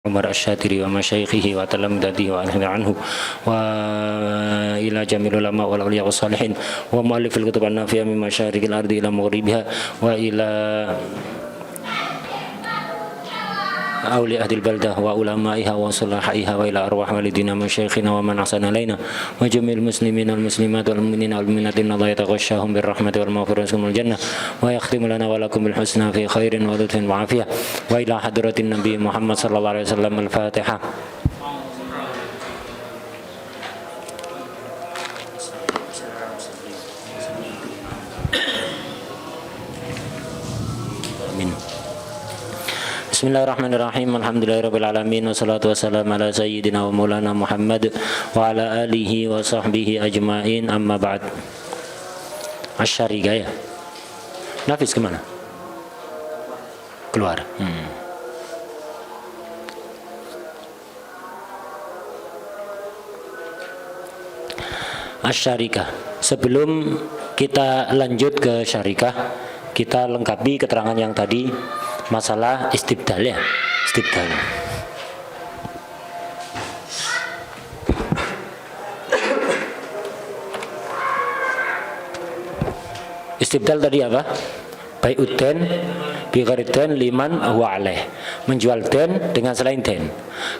عمر الشاتري ومشايخه وتلامذته وأنهض عنه وإلى جميع العلماء والأولياء والصالحين ومؤلف الكتب النافعة من مشارق الأرض إلى مغربها وإلى أولياء أهل البلدة وعلمائها وصلاحائها وإلى أرواح والدينا مشايخنا ومن أحسن إلينا وجميع المسلمين والمسلمات والمؤمنين والمؤمنات إن الله يتغشاهم بالرحمة والمغفرة والجنة ويختم لنا ولكم بالحسنى في خير ولطف وعافية وإلى حضرة النبي محمد صلى الله عليه وسلم الفاتحة. Bismillahirrahmanirrahim. Alhamdulillahirabbil alamin wassalatu wassalamu ala sayyidina wa maulana Muhammad wa ala alihi wa sahbihi ajmain. Amma ba'd. Asy-Syarika ya. Nafis kemana? Keluar. Asy-Syarika. Sebelum kita lanjut ke syarikah, kita lengkapi keterangan yang tadi masalah istibdal ya, istibdal. Istibdal tadi apa? Bai'ud dain bi ghairi dain liman huwa alaih. Menjual dain dengan selain dain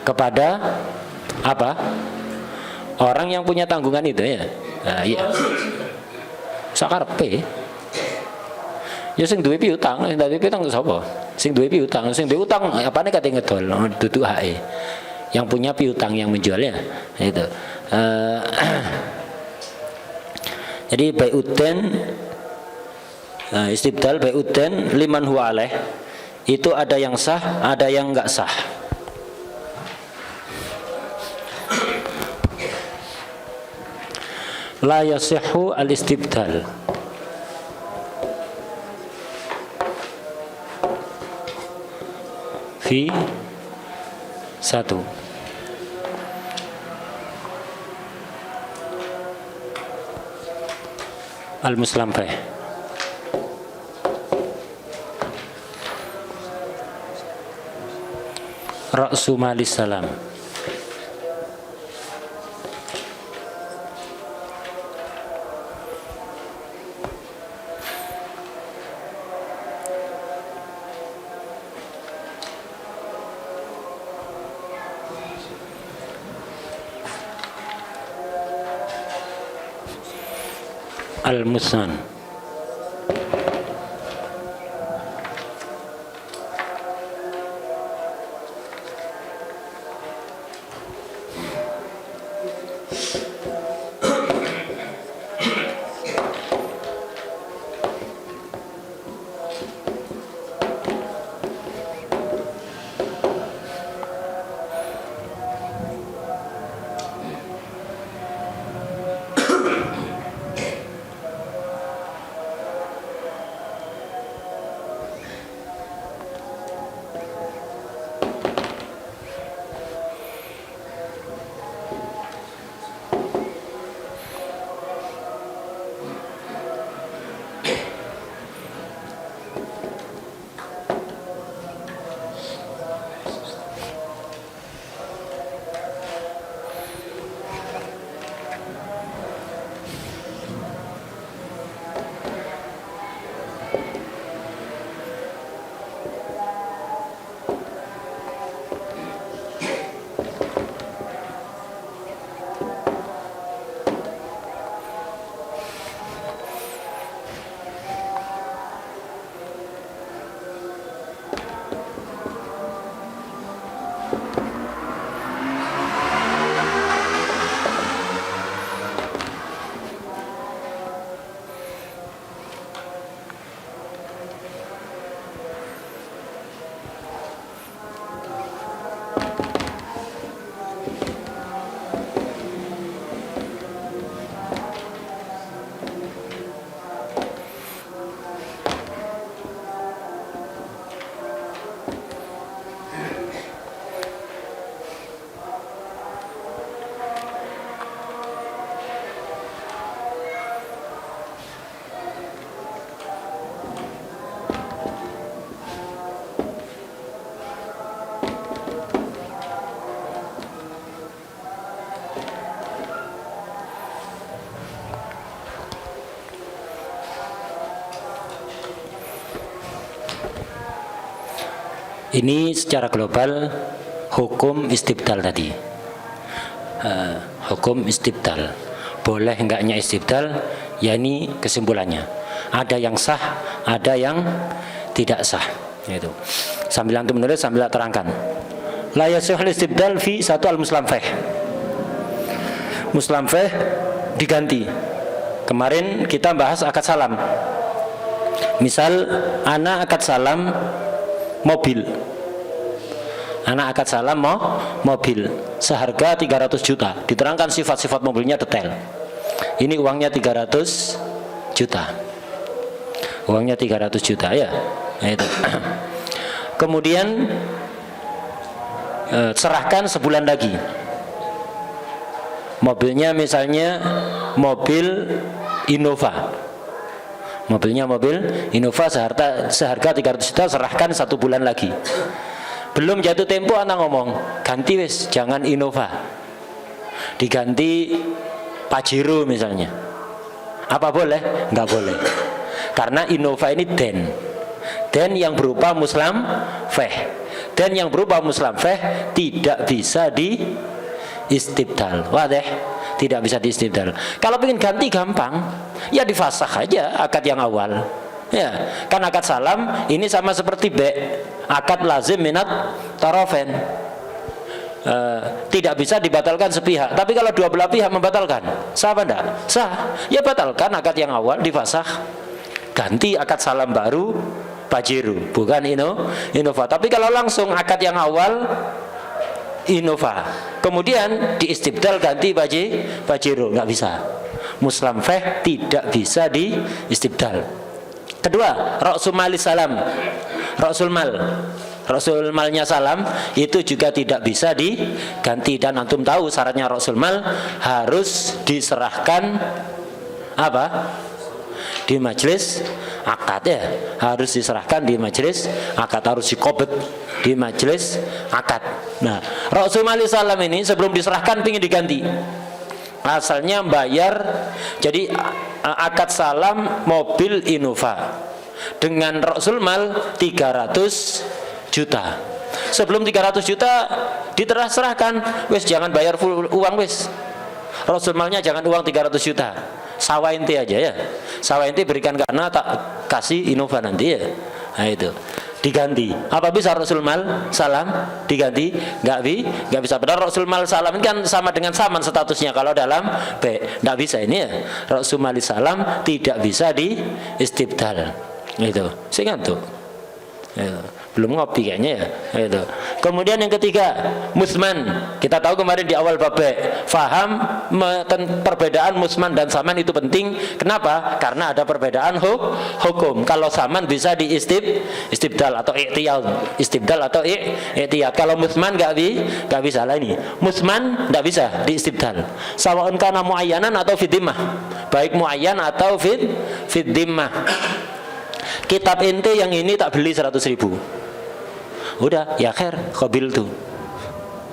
kepada apa? Orang yang punya tanggungan itu ya. Nah, iya. Sakarepe. Ya sing duwe piutang, sing duwe piutang sapa? Sing duwe piutang, sing duwe utang apane kate ngedol, dudu hake. Yang punya piutang yang menjualnya itu. Jadi bai'uddain istibdal bai'uddain liman huwa alaih itu ada yang sah, ada yang enggak sah. La yasihhu al-istibdal. Fi 1 Al-Muslamfah Ra'su malis salam. Al-Musnan. Ini secara global hukum istibdal tadi. Hukum istibdal. Boleh enggaknya istibdal, ya ini kesimpulannya. Ada yang sah, ada yang tidak sah. Itu. Sambil antum menulis sambil terangkan. La yasihul istibdal fi satu al-muslamfeh. Muslamfeh diganti. Kemarin kita bahas akad salam. Misal ana akad salam mobil. Ana akad salam mobil seharga 300 juta. Diterangkan sifat-sifat mobilnya detail. Ini uangnya 300 juta. Uangnya 300 juta ya. Nah, itu. Kemudian serahkan sebulan lagi. Mobilnya misalnya mobil Innova. Mobilnya mobil Innova seharga 300 juta, serahkan 1 bulan lagi. Belum jatuh tempo anak ngomong, ganti wis, jangan Innova, diganti Pajero misalnya. Apa boleh? Enggak boleh. Karena Innova ini den yang berupa muslamfeh. Den yang berupa muslamfeh tidak bisa di istibdal. Wadah, tidak bisa di istibdal. Kalau ingin ganti gampang, ya difasakh aja akad yang awal. Ya, kan akad salam ini sama seperti akad lazim minat tarofen. Tidak bisa dibatalkan sepihak. Tapi kalau dua belah pihak membatalkan, sah apa enggak? Sah. Ya batalkan akad yang awal, difasakh. Ganti akad salam baru Pajero, bukan Innova. Tapi kalau langsung akad yang awal Innova, kemudian di istibdal ganti Pajero, nggak bisa. Muslamfeh tidak bisa di istibdal. Kedua, Ra'sul Mali salam. Ra'sul malnya salam itu juga tidak bisa diganti. Dan antum tahu syaratnya Ra'sul Mal harus diserahkan apa? Di majelis akad ya. Harus diserahkan di majelis akad, harus dikobet di majelis akad. Nah, Ra'sul Mali salam ini sebelum diserahkan ingin diganti. Asalnya bayar, jadi akad salam mobil Innova dengan Ra'sul Mal 300 juta. Sebelum 300 juta diterserahkan, wis jangan bayar full uang wis. Ra'sul Malnya jangan uang 300 juta. Sawah inti aja ya. Sawah inti berikan karena tak kasih Innova nanti ya. Nah itu. Diganti. Apa bisa Ra'sul Mal salam diganti? Nggak bisa. Padahal Ra'sul Mal salam ini kan sama dengan saman statusnya kalau dalam nggak bisa ini ya. Ra'sul Mal salam tidak bisa di istibdal. Itu. Saya ngantuk. Belum ngopi kayaknya ya. Itu. Kemudian yang ketiga, musman. Kita tahu kemarin di awal bab faham perbedaan musman dan saman itu penting. Kenapa? Karena ada perbedaan hukum. Kalau saman bisa di istibdal atau i'tiyad. Istibdal atau i'tiyad. Kalau musman nggak bisa lah ini. Musman nggak bisa di istibdal. Sawa'un kana muayyanan atau fiddimah. Baik muayyan atau fiddimah. Kitab ente yang ini tak beli 100.000. Udah, ya khair, qabil tuh.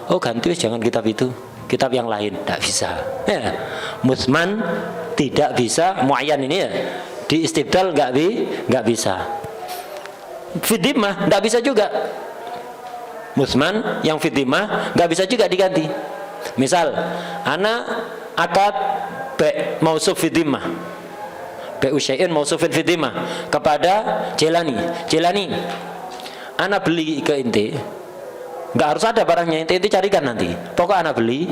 Oh ganti wis, jangan kitab itu, kitab yang lain. Tidak bisa ya. Musman tidak bisa, muayyan ini ya di istibdal nggak bisa. Fiddimah nggak bisa juga. Musman yang fiddimah nggak bisa juga diganti. Misal ana akad mausuf fiddimah, Usyai'in mausufin fiddimah kepada Jelani, ana beli ke inti, nggak harus ada barangnya, inti carikan nanti. Pokok ana beli,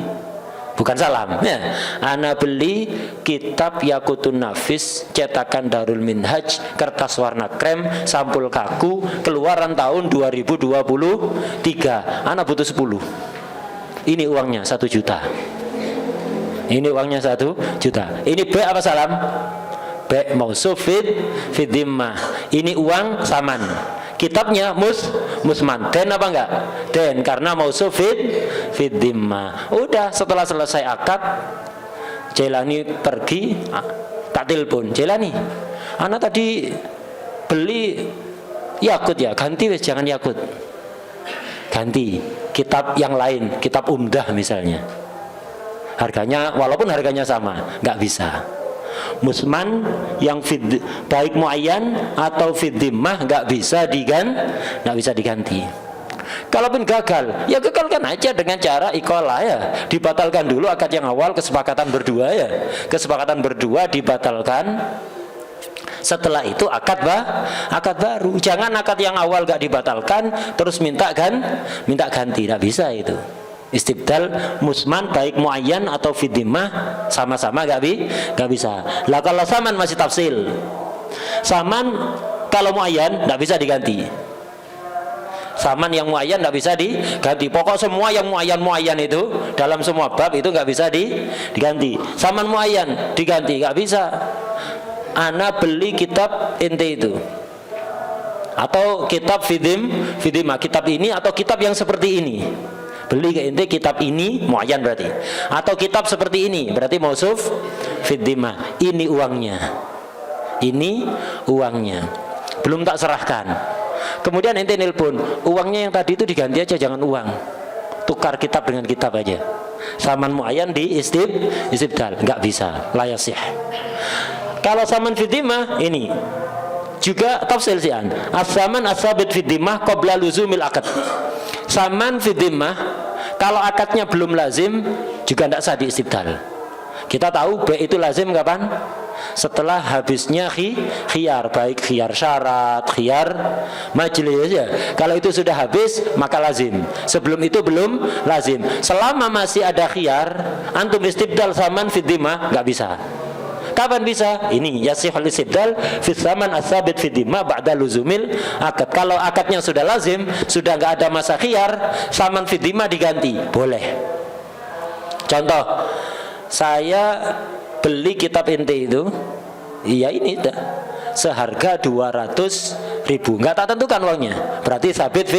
bukan salam ya. Ana beli kitab Yaqutun Nafis cetakan Darul Minhaj, kertas warna krem, sampul kaku, keluaran tahun 2023. Ana butuh 10. Ini uangnya 1 juta. Ini uangnya 1 juta. Ini B apa salam? Mausuf fiddimah. Ini uang saman. Kitabnya musman. Den apa enggak? Den, karena mausuf fiddimah. Udah, setelah selesai akad, Jelani pergi, tak telepon. Jelani, anak tadi beli Yakut ya, ganti wis, jangan Yakut. Ganti kitab yang lain, kitab Umdah misalnya. Harganya, walaupun harganya sama, nggak bisa. Musman yang baik muayyan atau fiddimah nggak bisa diganti. Kalaupun gagal, ya gagalkan aja dengan cara iqalah ya. Dibatalkan dulu akad yang awal, kesepakatan berdua ya. Kesepakatan berdua dibatalkan. Setelah itu akad baru. Jangan akad yang awal gak dibatalkan terus minta ganti, tidak bisa itu. Istibdal musman baik muayyan atau fiddimah sama-sama gak bisa. Lah kalau saman masih tafsil. Saman kalau muayyan gak bisa diganti. Saman yang muayyan tidak bisa diganti. Pokok semua yang muayyan itu dalam semua bab itu nggak bisa diganti. Saman muayyan diganti nggak bisa. Ana beli kitab ente itu, atau kitab fidimah, kitab ini atau kitab yang seperti ini. Beli ke ente kitab ini muayyan berarti, atau kitab seperti ini berarti mausuf fidimah. Ini uangnya, belum tak serahkan. Kemudian ente nelpon, uangnya yang tadi itu diganti aja, jangan uang, tukar kitab dengan kitab aja. Saman muayyan di istibdal nggak bisa, la yasih. Kalau saman fiddimah ini juga tafsil sian. As-saman as-sabit fiddimah qabla luzumil akad. Saman fiddimah kalau akadnya belum lazim juga tidak sah di istibdal. Kita tahu B itu lazim kapan? Setelah habisnya khiyar, baik khiyar syarat, khiyar majlis ya. Kalau itu sudah habis maka lazim. Sebelum itu belum lazim. Selama masih ada khiyar, antum istibdal saman fiddimah nggak bisa. Kapan bisa? Ini yasihul istibdal fi zaman as-sabit fi dhimma ba'da luzumil akad. Kalau akadnya sudah lazim, sudah nggak ada masa khiyar, saman fi dhimma diganti, boleh. Contoh, saya beli kitab ente itu, iya ini dah, seharga 200.000, nggak tak tentukan uangnya, berarti sabit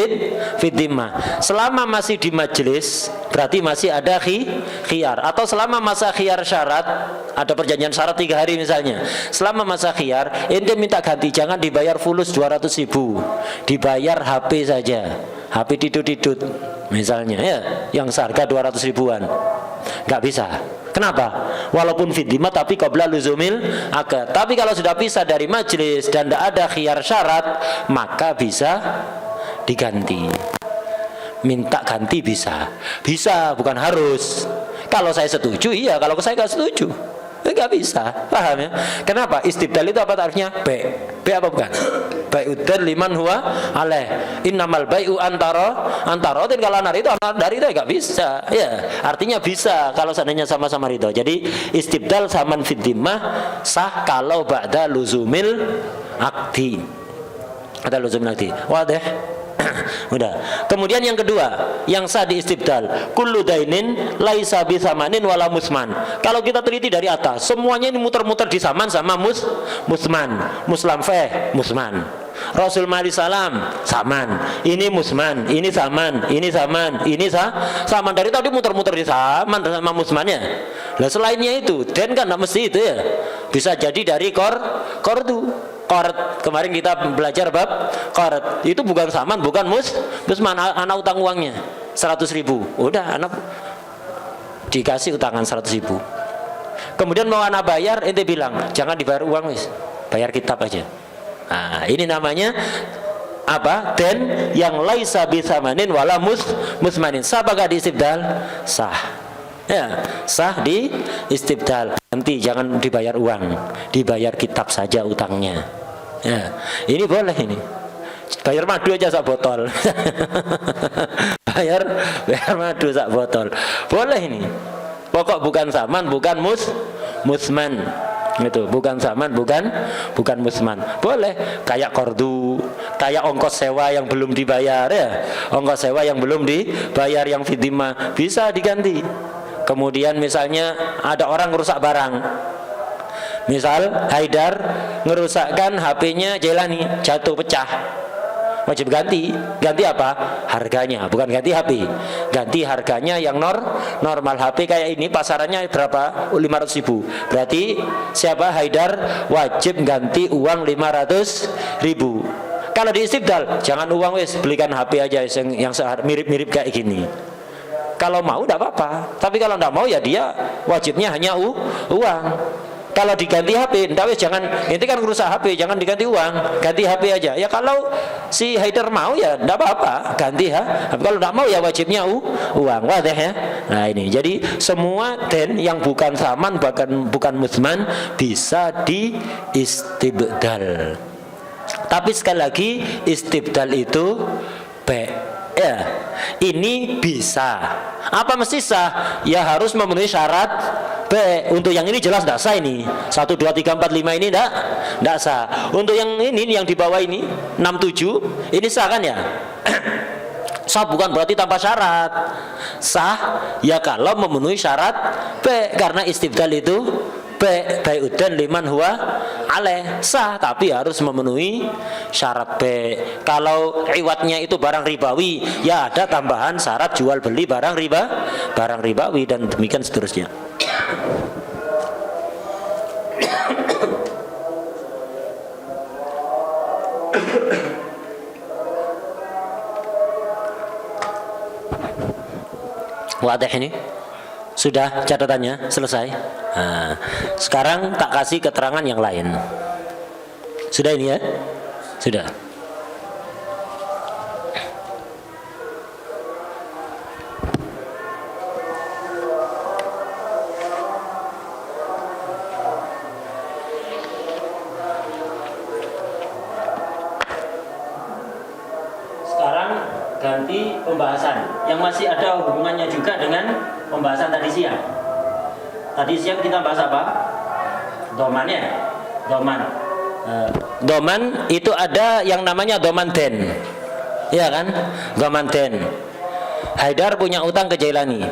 fit dhimma. Selama masih di majelis berarti masih ada khiyar, atau selama masa khiyar syarat, ada perjanjian syarat 3 hari misalnya, selama masa khiyar ente minta ganti, jangan dibayar fulus 200.000, dibayar HP saja, HP didut-didut misalnya ya, yang seharga 200 ribuan, nggak bisa. Kenapa? Walaupun fiddimah tapi qabla luzumil akad. Tapi kalau sudah pisah dari majelis dan tidak ada khiyar syarat, maka bisa diganti. Minta ganti bisa. Bisa, bukan harus. Kalau saya setuju, iya. Kalau saya nggak setuju, nggak bisa. Paham ya? Kenapa? Istibdal itu apa tarifnya? B apa bukan? Bai'uddar liman huwa alaih. Innamal bai'u antara kalau anar itu dari itu nggak bisa ya. Artinya bisa kalau seandainya sama-sama ridho. Jadi istibdal saman fiddimah sah kalau ba'da luzumil akdi. Ada luzumil akdi. Wadah. Udah. Kemudian yang kedua, yang sah di istibdal, kullu dainin laisa bi samanin wala musman. Kalau kita teliti dari atas, semuanya ini muter-muter di saman sama musman. Muslam feh, musman. Rasul Mali Salam, saman. Ini musman, ini saman, ini saman, ini saman. Dari tadi muter-muter di saman sama musmannya. Lah selainnya itu, dan kan tidak mesti itu ya. Bisa jadi dari kordu. Qard, kemarin kita belajar bab qard, itu bukan saman, bukan musman. Anak utang uangnya 100.000, udah anak dikasih utangan 100.000. Kemudian mau anak bayar, ente bilang jangan dibayar uang wis, bayar kitab aja. Nah, ini namanya apa? Dan yang laisa bisamanin wala musmanin. Sah gak di istibdal? Sah. Ya, sah di istibdal. Nanti jangan dibayar uang, dibayar kitab saja utangnya. Ya, ini boleh ini. Bayar madu aja sak botol. bayar madu sak botol. Boleh ini. Pokok bukan saman, bukan musman. Itu bukan saman, bukan musman. Boleh kayak kordu, kayak ongkos sewa yang belum dibayar ya. Ongkos sewa yang belum dibayar yang fiddimah bisa diganti. Kemudian misalnya ada orang ngerusak barang, misal Haidar ngerusakkan HP-nya Jelani, jatuh pecah, wajib ganti. Ganti apa? Harganya, bukan ganti HP. Ganti harganya yang normal. HP kayak ini pasarannya berapa? 500.000. Berarti siapa? Haidar wajib ganti uang 500.000. Kalau di istibdal jangan uang wis, belikan HP aja yang mirip-mirip kayak gini. Kalau mau tidak apa-apa, tapi kalau tidak mau ya dia wajibnya hanya uang. kalau diganti HP, ndak wis jangan, inti kan rusak HP, jangan diganti uang, ganti HP aja. Ya kalau si Haidar mau ya ndak apa-apa, ganti ya. Tapi kalau ndak mau ya wajibnya uang, wadah ya. Nah ini, jadi semua den yang bukan saman, bahkan bukan muzman bisa diistibdal. Tapi sekali lagi istibdal itu ya, ini bisa. Apa mesti sah? Ya harus memenuhi syarat B. Untuk yang ini jelas tidak sah ini. 1, 2, 3, 4, 5 ini tidak sah. Untuk yang ini yang di bawah ini 6, 7 ini sah kan ya? Sah bukan berarti tanpa syarat. Sah ya kalau memenuhi syarat B. Karena istibdal itu bai'udan liman huwa alaih, sah tapi harus memenuhi syarat B. Kalau iwatnya itu barang ribawi, ya ada tambahan syarat jual beli barang ribawi dan demikian seterusnya. Wadah ini? Sudah catatannya selesai. Nah, sekarang tak kasih keterangan yang lain. Sudah ini ya? Sudah. Sekarang ganti pembahasan yang masih ada hubungannya juga dengan pembahasan tadi siang. Tadi siang kita bahas apa? Doman ya? Doman. Doman itu ada yang namanya doman den. Iya kan? Doman den. Haidar punya utang ke Jailani.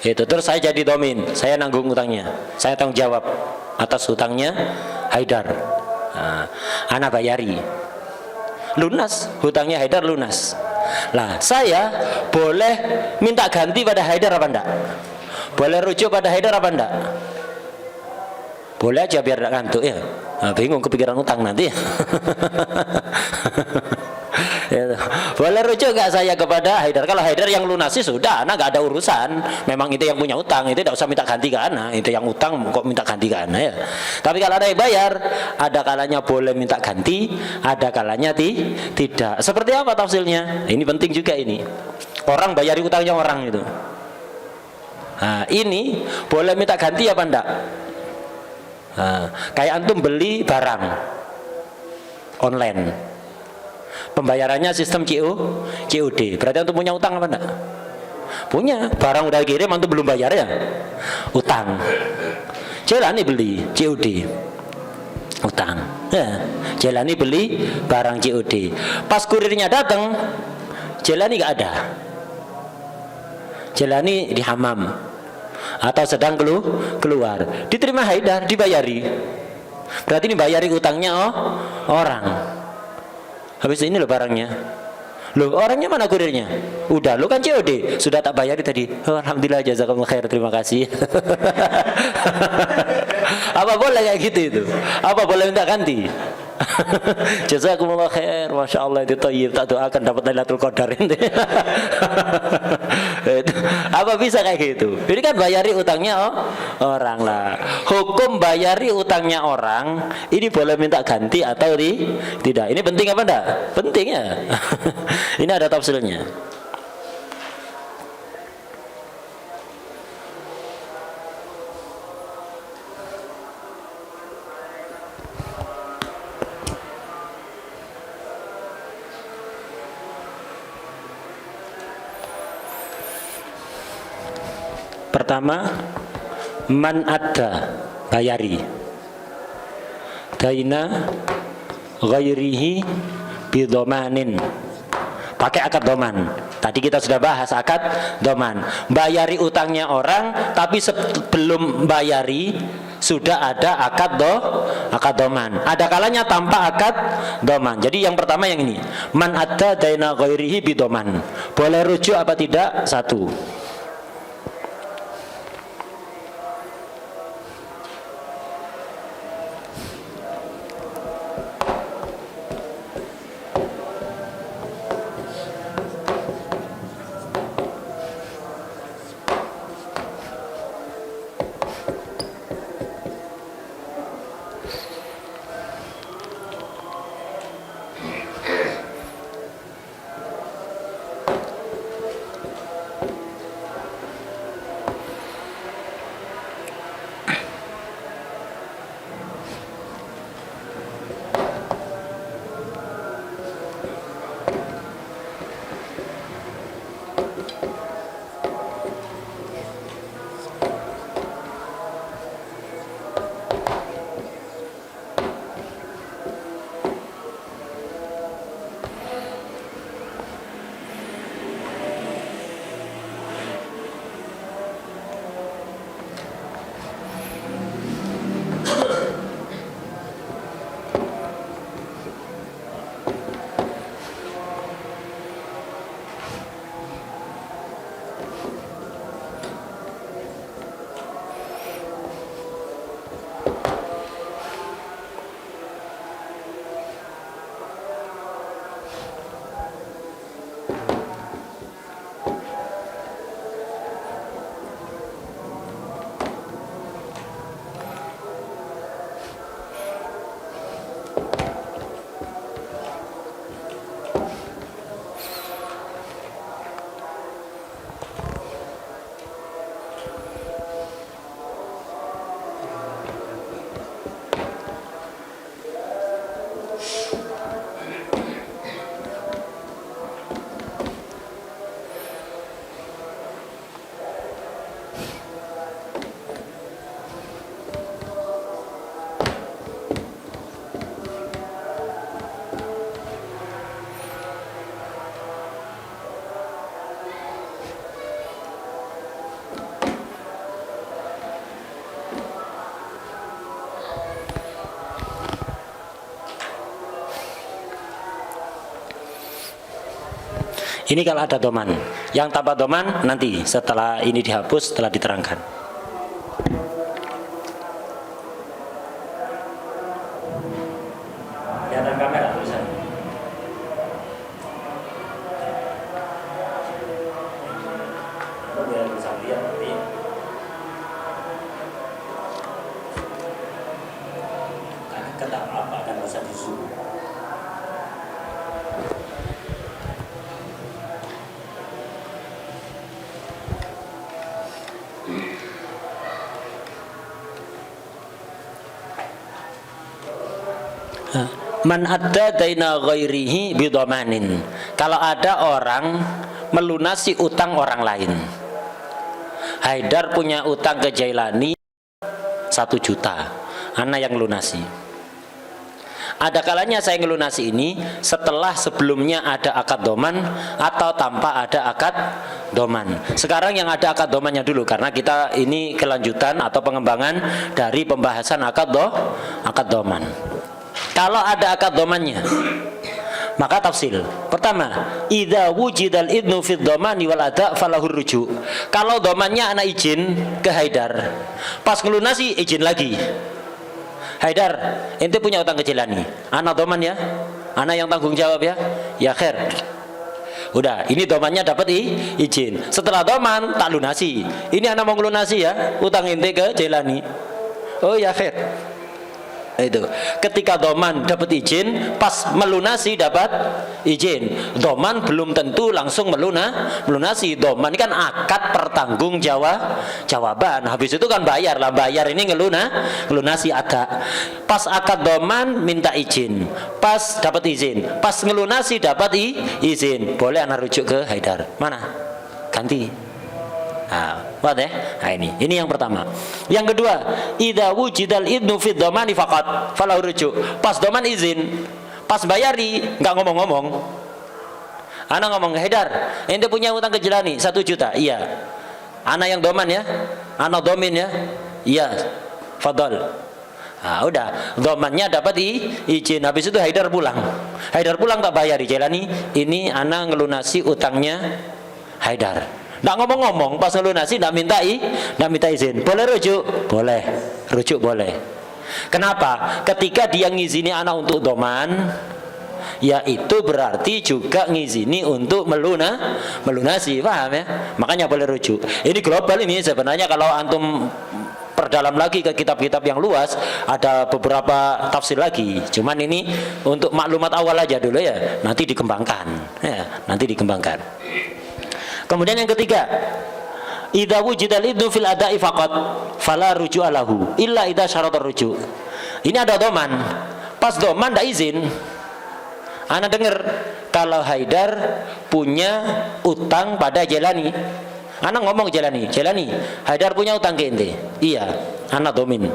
Itu terus saya jadi domin, saya nanggung utangnya. Saya tanggung jawab atas hutangnya Haidar. Ana bayari. Lunas, hutangnya Haidar lunas. Lah, saya boleh minta ganti pada Haidar apa enggak? Boleh rujuk pada Haidar apa enggak? Boleh aja biar enggak ngantuk ya. Nah, bingung kepikiran utang nanti. Boleh rujuk enggak saya kepada Haidar? Kalau Haidar yang lunasi sudah, anak enggak ada urusan. Memang itu yang punya utang, itu tidak usah minta ganti ke anak. Itu yang utang kok minta ganti ke anak ya. Tapi kalau ada yang bayar, ada kalanya boleh minta ganti, ada kalanya tidak. Seperti apa tafsirnya? Ini penting juga ini. Orang bayari utangnya orang itu. Nah, ini boleh minta ganti apa enggak? Nah, kayak antum beli barang online, pembayarannya sistem COD. Berarti antum punya utang apa enggak? Punya. Barang udah kirim antum belum bayar ya? Utang. Jalani beli COD. Utang. Ya, jalani beli barang COD. Pas kurirnya datang, jalani enggak ada. Jalani di hamam atau sedang keluar, diterima Haidar, dibayari. Berarti ini bayari utangnya orang. Habis ini loh barangnya. Loh orangnya mana kurirnya? Udah, lo kan COD, sudah tak bayari tadi. Oh, alhamdulillah jazakallahu khair, terima kasih. Apa boleh kayak gitu itu? Apa boleh minta ganti? Jazakumullah khair, masya Allah itu thayyib, tak doakan dapat Lailatul Qadar ini. Apa bisa kayak gitu? Ini kan bayari utangnya orang lah. Hukum bayari utangnya orang ini boleh minta ganti atau tidak? Ini penting apa enggak? Penting ya. Ini ada tafsirnya. Pertama, man adda, bayari daina ghairihi bidomanin, pakai akad doman. Tadi kita sudah bahas akad doman, bayari utangnya orang tapi sebelum bayari sudah ada akad doman. Ada kalanya tanpa akad doman. Jadi yang pertama yang ini, man adda daina ghairihi bidoman, boleh rujuk apa tidak? Satu. Ini kalau ada doman. Yang tanpa doman nanti setelah ini dihapus, setelah diterangkan. Kelihatan kamera tulisan. Biar bisa lihat nanti. Karena kata apa akan bisa disuruh. Man adda daina ghairihi bidhamanin. Kalau ada orang melunasi utang orang lain. Haidar punya utang ke Jailani 1 juta. Ana yang lunasi. Ada kalanya saya ngelunasi ini setelah sebelumnya ada akad doman atau tanpa ada akad doman. Sekarang yang ada akad domannya dulu, karena kita ini kelanjutan atau pengembangan dari pembahasan akad doman. Kalau ada akad domannya, maka tafsil. Pertama, idza wujidal idnu fid domani wal ada falahur rujuk. Kalau domannya anak izin ke Haidar, pas ngelunasi izin lagi. Haidar, ente punya utang ke Jailani, anak doman ya, anak yang tanggung jawab ya. Ya khair. Udah, ini domannya dapat izin. Setelah doman tak lunasi. Ini anak mau ngelunasi ya, utang ente ke Jailani. Oh ya khair. Itu ketika doman dapat izin, pas melunasi dapat izin. Doman belum tentu langsung melunasi. Doman ini kan akad pertanggung jawaban. Habis itu kan bayar lah, bayar ini ngelunasi ada. Pas akad doman minta izin, pas dapat izin, pas ngelunasi dapat izin, boleh anak rujuk ke Haidar. Mana? Ganti. Nah, ini yang pertama. Yang kedua, idza wujidal idnu fid domani faqat falau rujuk. Pas doman izin, pas bayari nggak ngomong-ngomong. Anak ngomong, Haidar, ente punya utang ke Jailani 1 juta. Iya. Anak yang doman ya, anak domin ya. Iya. Fadol. Nah, udah, domannya dapat izin. Habis itu Haidar pulang. Haidar pulang tak bayar di Jailani. Ini anak ngelunasi utangnya Haidar. Nggak ngomong-ngomong, pas ngelunasi nggak minta izin. Boleh rujuk? Boleh. Rujuk boleh. Kenapa? Ketika dia ngizini anak untuk doman, ya itu berarti juga ngizini untuk melunasi, paham ya? Makanya boleh rujuk. Ini global ini sebenarnya, kalau antum perdalam lagi ke kitab-kitab yang luas, ada beberapa tafsir lagi. Cuman ini untuk maklumat awal aja dulu ya. Nanti dikembangkan. Ya, nanti dikembangkan. Kemudian yang ketiga, idza wujidal idnu fil ada'i faqat fala ruju'a lahu illa idza syaratar rujuk. Ini ada doman. Pas doman ndak izin. Ana dengar kalau Haidar punya utang pada Jailani. Ana ngomong ke Jailani, Haidar punya utang ke ente. Iya, ana domin.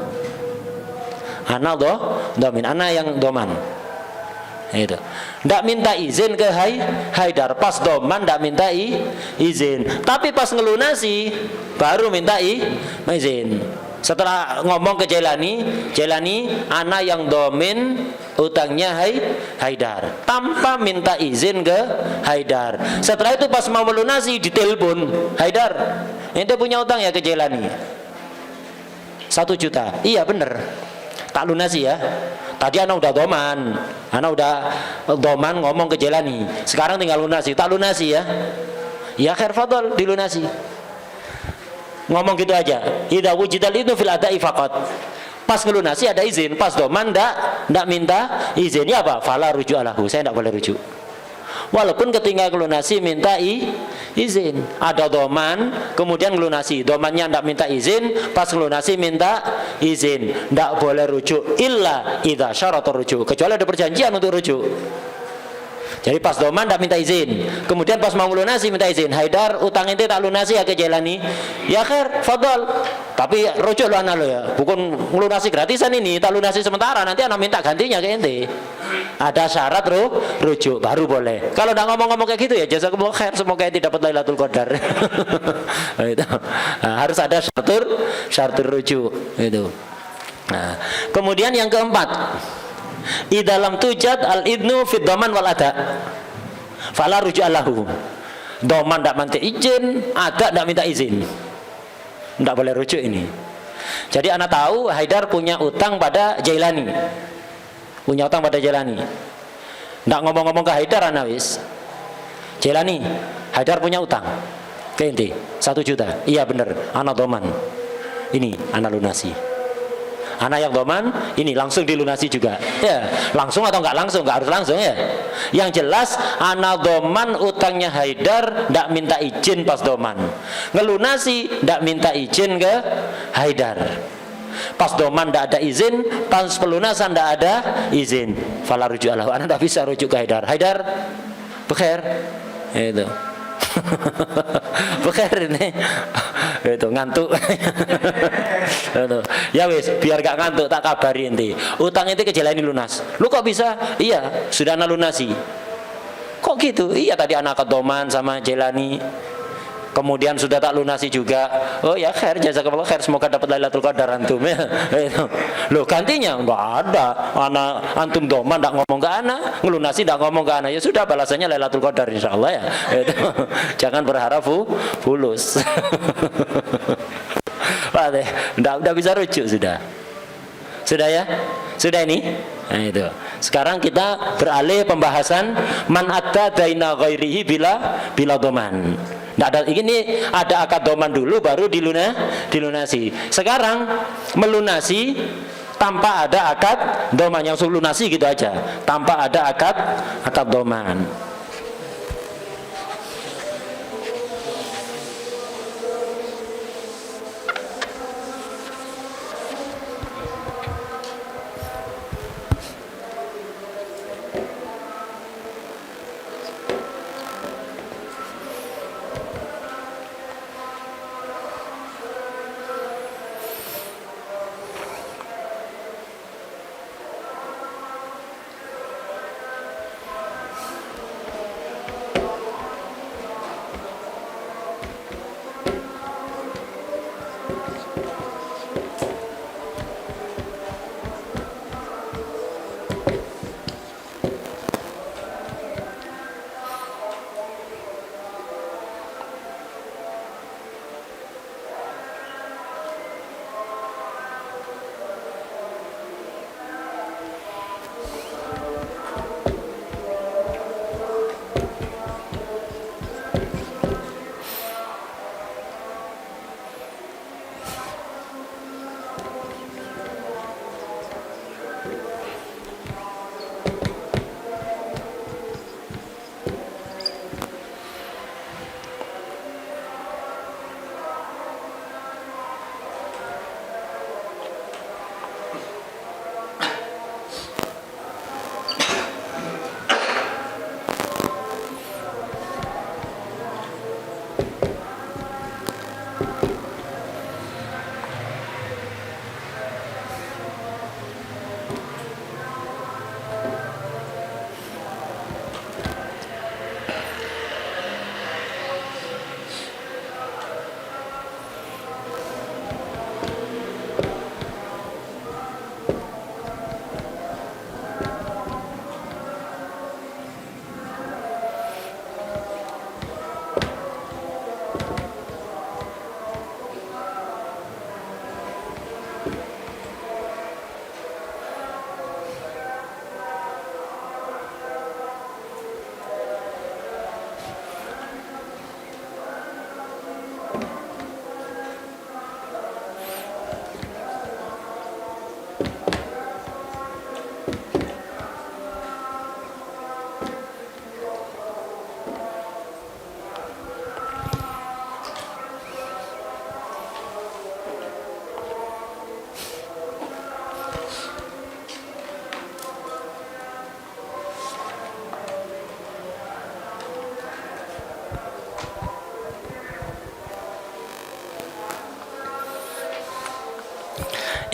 Ana domin, ana yang doman. Itu. Ndak minta izin ke Haidar, pas doman ndak minta izin, tapi pas ngelunasi baru minta izin. Setelah ngomong ke Jailani, ana yang domin utangnya Haidar, tanpa minta izin ke Haidar. Setelah itu pas mau melunasi ditelepon, Haidar, ente punya utang ya ke Jailani 1 juta. Iya bener, tak lunasi ya. Tadi ana udah doman ngomong ke Jailani, sekarang tinggal lunasi, tak lunasi ya. Ya khair fadol, dilunasi. Ngomong gitu aja. Idza wujidal itu fil ada'i faqat. Pas ngelunasi ada izin, pas doman ndak minta izin. Ya apa? Fala rujuk alahu. Saya ndak boleh rujuk. Walaupun ketika ngelunasi minta izin. Ada doman, kemudian ngelunasi. Domannya ndak minta izin, pas ngelunasi minta izin. Ndak boleh rujuk illa idza syarata rujuk. Kecuali ada perjanjian untuk rujuk. Jadi pas doman tak minta izin, kemudian pas mau lunasi minta izin. Haidar, utang ente tak lunasi ya ke Jailani. Ya khair, fadol. Tapi rujuk lo anak lo ya, bukan lunasi gratisan ini, tak lunasi sementara, nanti anak minta gantinya ke ente. Ada syarat rujuk baru boleh. Kalau udah ngomong-ngomong kayak gitu ya jazakumullah khair, semoga ente dapat Lailatul Qadar. Nah, harus ada syarat rujuk itu. Nah, kemudian yang keempat, dalam tujad al-idnu fid doman wal ada fala rujuk alahu. Doman tidak minta izin, ada tidak minta izin, tidak boleh rujuk ini. Jadi anak tahu Haidar punya utang pada Jailani, tidak ngomong-ngomong ke Haidar, anak wis Jailani, Haidar punya utang ke ente 1 juta. Iya bener, anak doman, ini anak lunasi. Anak yang doman ini langsung dilunasi juga ya, langsung atau enggak harus langsung ya. Yang jelas anak doman utangnya Haidar ndak minta izin pas doman, ngelunasi ndak minta izin ke Haidar. Pas doman ndak ada izin, pas pelunasan ndak ada izin, fala rujuk alahu. Anak ndak bisa rujuk ke Haidar. Haidar bekhair itu. Bekhair ini itu ngantuk. Ya wis, biar gak ngantuk tak kabari ente. Utang ente ke Jailani lunas. Lu kok bisa? Iya, sudah ana lunasi. Kok gitu? Iya tadi anak kedoman sama Jailani. Kemudian sudah tak lunasi juga. Oh ya khair, jazakallahu khair, semoga dapat Lailatul Qadar antum ya. Loh gantinya enggak ada. Anak antum doman enggak ngomong ke anak, ngelunasi enggak ngomong ke anak. Ya sudah balasannya Lailatul Qadar insyaallah ya. Jangan berharap fulus. Pak deh, enggak bisa rujuk sudah. Sudah ya? Sudah ini? Nah itu. Sekarang kita beralih pembahasan man atta daina ghairihi bila doman. Nggak ada, ini ada akad doman dulu baru dilunasi. Sekarang melunasi tanpa ada akad doman, yang lunasi gitu aja, tanpa ada akad doman.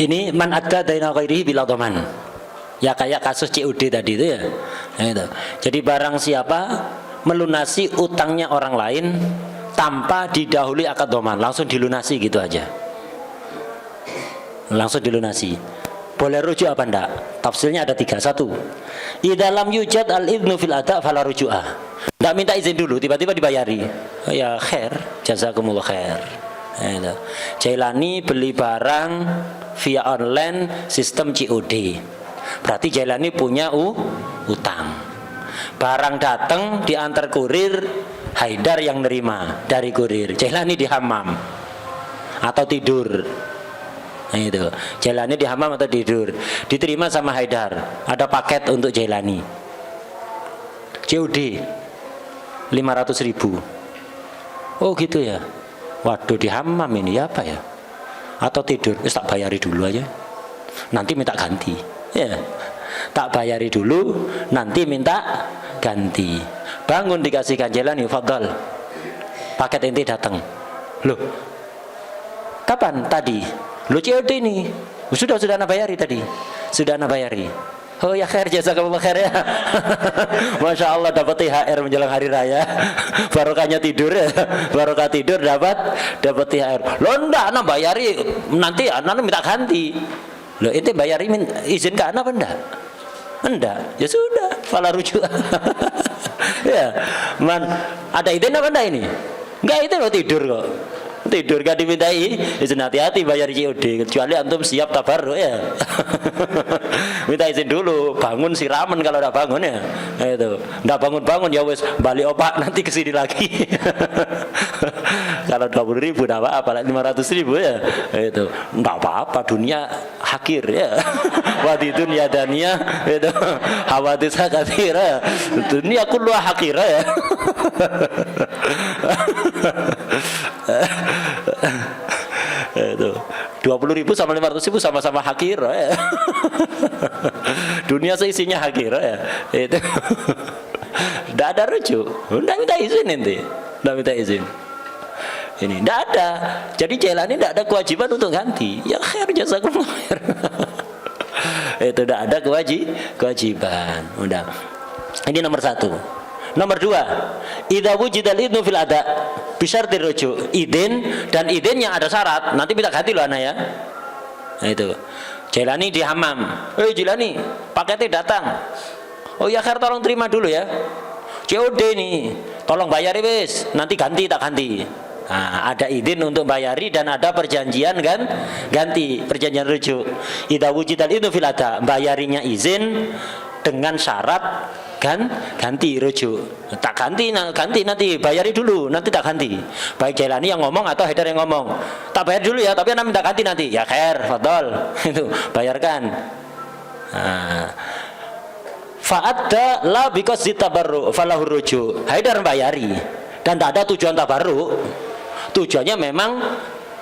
Ini man adda daina ghairihi bila dhaman. Ya kayak kasus COD tadi itu ya. Nah, itu. Jadi barang siapa melunasi utangnya orang lain tanpa didahului akad dhaman, langsung dilunasi gitu aja. Langsung dilunasi. Boleh rujuk apa enggak? Tafsirnya ada 3. 1. Idza lam yujad al-idnu fil ada' fala ruju'ah. Enggak minta izin dulu, tiba-tiba dibayari. Oh ya khair, jazakumullah khair. Nah, Jailani beli barang via online sistem COD. Berarti Jailani punya utang. Barang datang diantar kurir, Haidar yang nerima dari kurir. Jailani di hammam atau tidur. Nah itu, Jailani di hammam atau tidur. Diterima sama Haidar. Ada paket untuk Jailani. COD 500.000. Oh gitu ya. Waduh, di hammam ini apa ya? Atau tidur? Tak bayari dulu aja. Nanti minta ganti. Ya, tak bayari dulu, nanti minta ganti. Bangun dikasihkan Jailani, fadhal. Paket ente datang. Loh, kapan? Tadi. Loh COD ini. Sudah ana bayari tadi. Sudah ana bayari. Oh ya khair, jazakallah khair ya. Masya Allah dapat THR menjelang hari raya. Barokahnya tidur ya. Barokah tidur dapat THR. Loh enggak, ana bayari nanti ana minta ganti. Loh itu bayari izin ke ana apa enggak? Enggak. Ya sudah, fala rujuk. Ya, man ada izin apa enggak ini? Enggak, itu loh tidur kok. Tidur gak dimintai izin, hati-hati bayar COD kecuali antum siap tabarruk ya. Minta izin dulu, bangun siraman kalau udah bangun ya. Nah, itu nggak bangun ya wes balik opak nanti kesini lagi. Kalau 20.000 nggak apa-apa, 500.000 ya. Itu nggak apa-apa, dunia hakir ya. Wadi dunia dania itu hawadis katsira. Dunia kullu hakira ya. Itu 20.000 sama 500.000 sama-sama hakir ya. Dunia seisinya hakir ya. Itu tidak ada rujuk, tidak minta izin nanti, tidak minta izin. Ini tidak ada. Jadi Jailani tidak ada kewajiban untuk ganti. Ya khair, jazakumullah khair. Itu tidak ada kewajiban. Udah. Ini nomor 1. Nomor 2, idza wujidal idnu fil ada bisyarti rujuk. Idin, dan idinnya ada syarat. Nanti minta ganti loh anak ya. Nah itu. Jailani di hammam. Jailani, paketnya datang. Oh ya khair, tolong terima dulu ya. COD nih. Tolong bayari wis, nanti ganti tak ganti. Nah, ada izin untuk bayari dan ada perjanjian kan ganti, perjanjian rujuk. Idza wujidal idnu fil ada, bayarinya izin dengan syarat kan ganti rujuk. Tak ganti nanti bayari dulu, nanti tak ganti. Baik Jailani yang ngomong atau Haidar yang ngomong, tak bayar dulu ya, tapi anda minta ganti nanti. Ya khair, fadhol. Itu bayarkan. Fa'adda la biqasdi tabarru falahu rujuk. Haidar bayari dan tak ada tujuan tabarruk. Tujuannya memang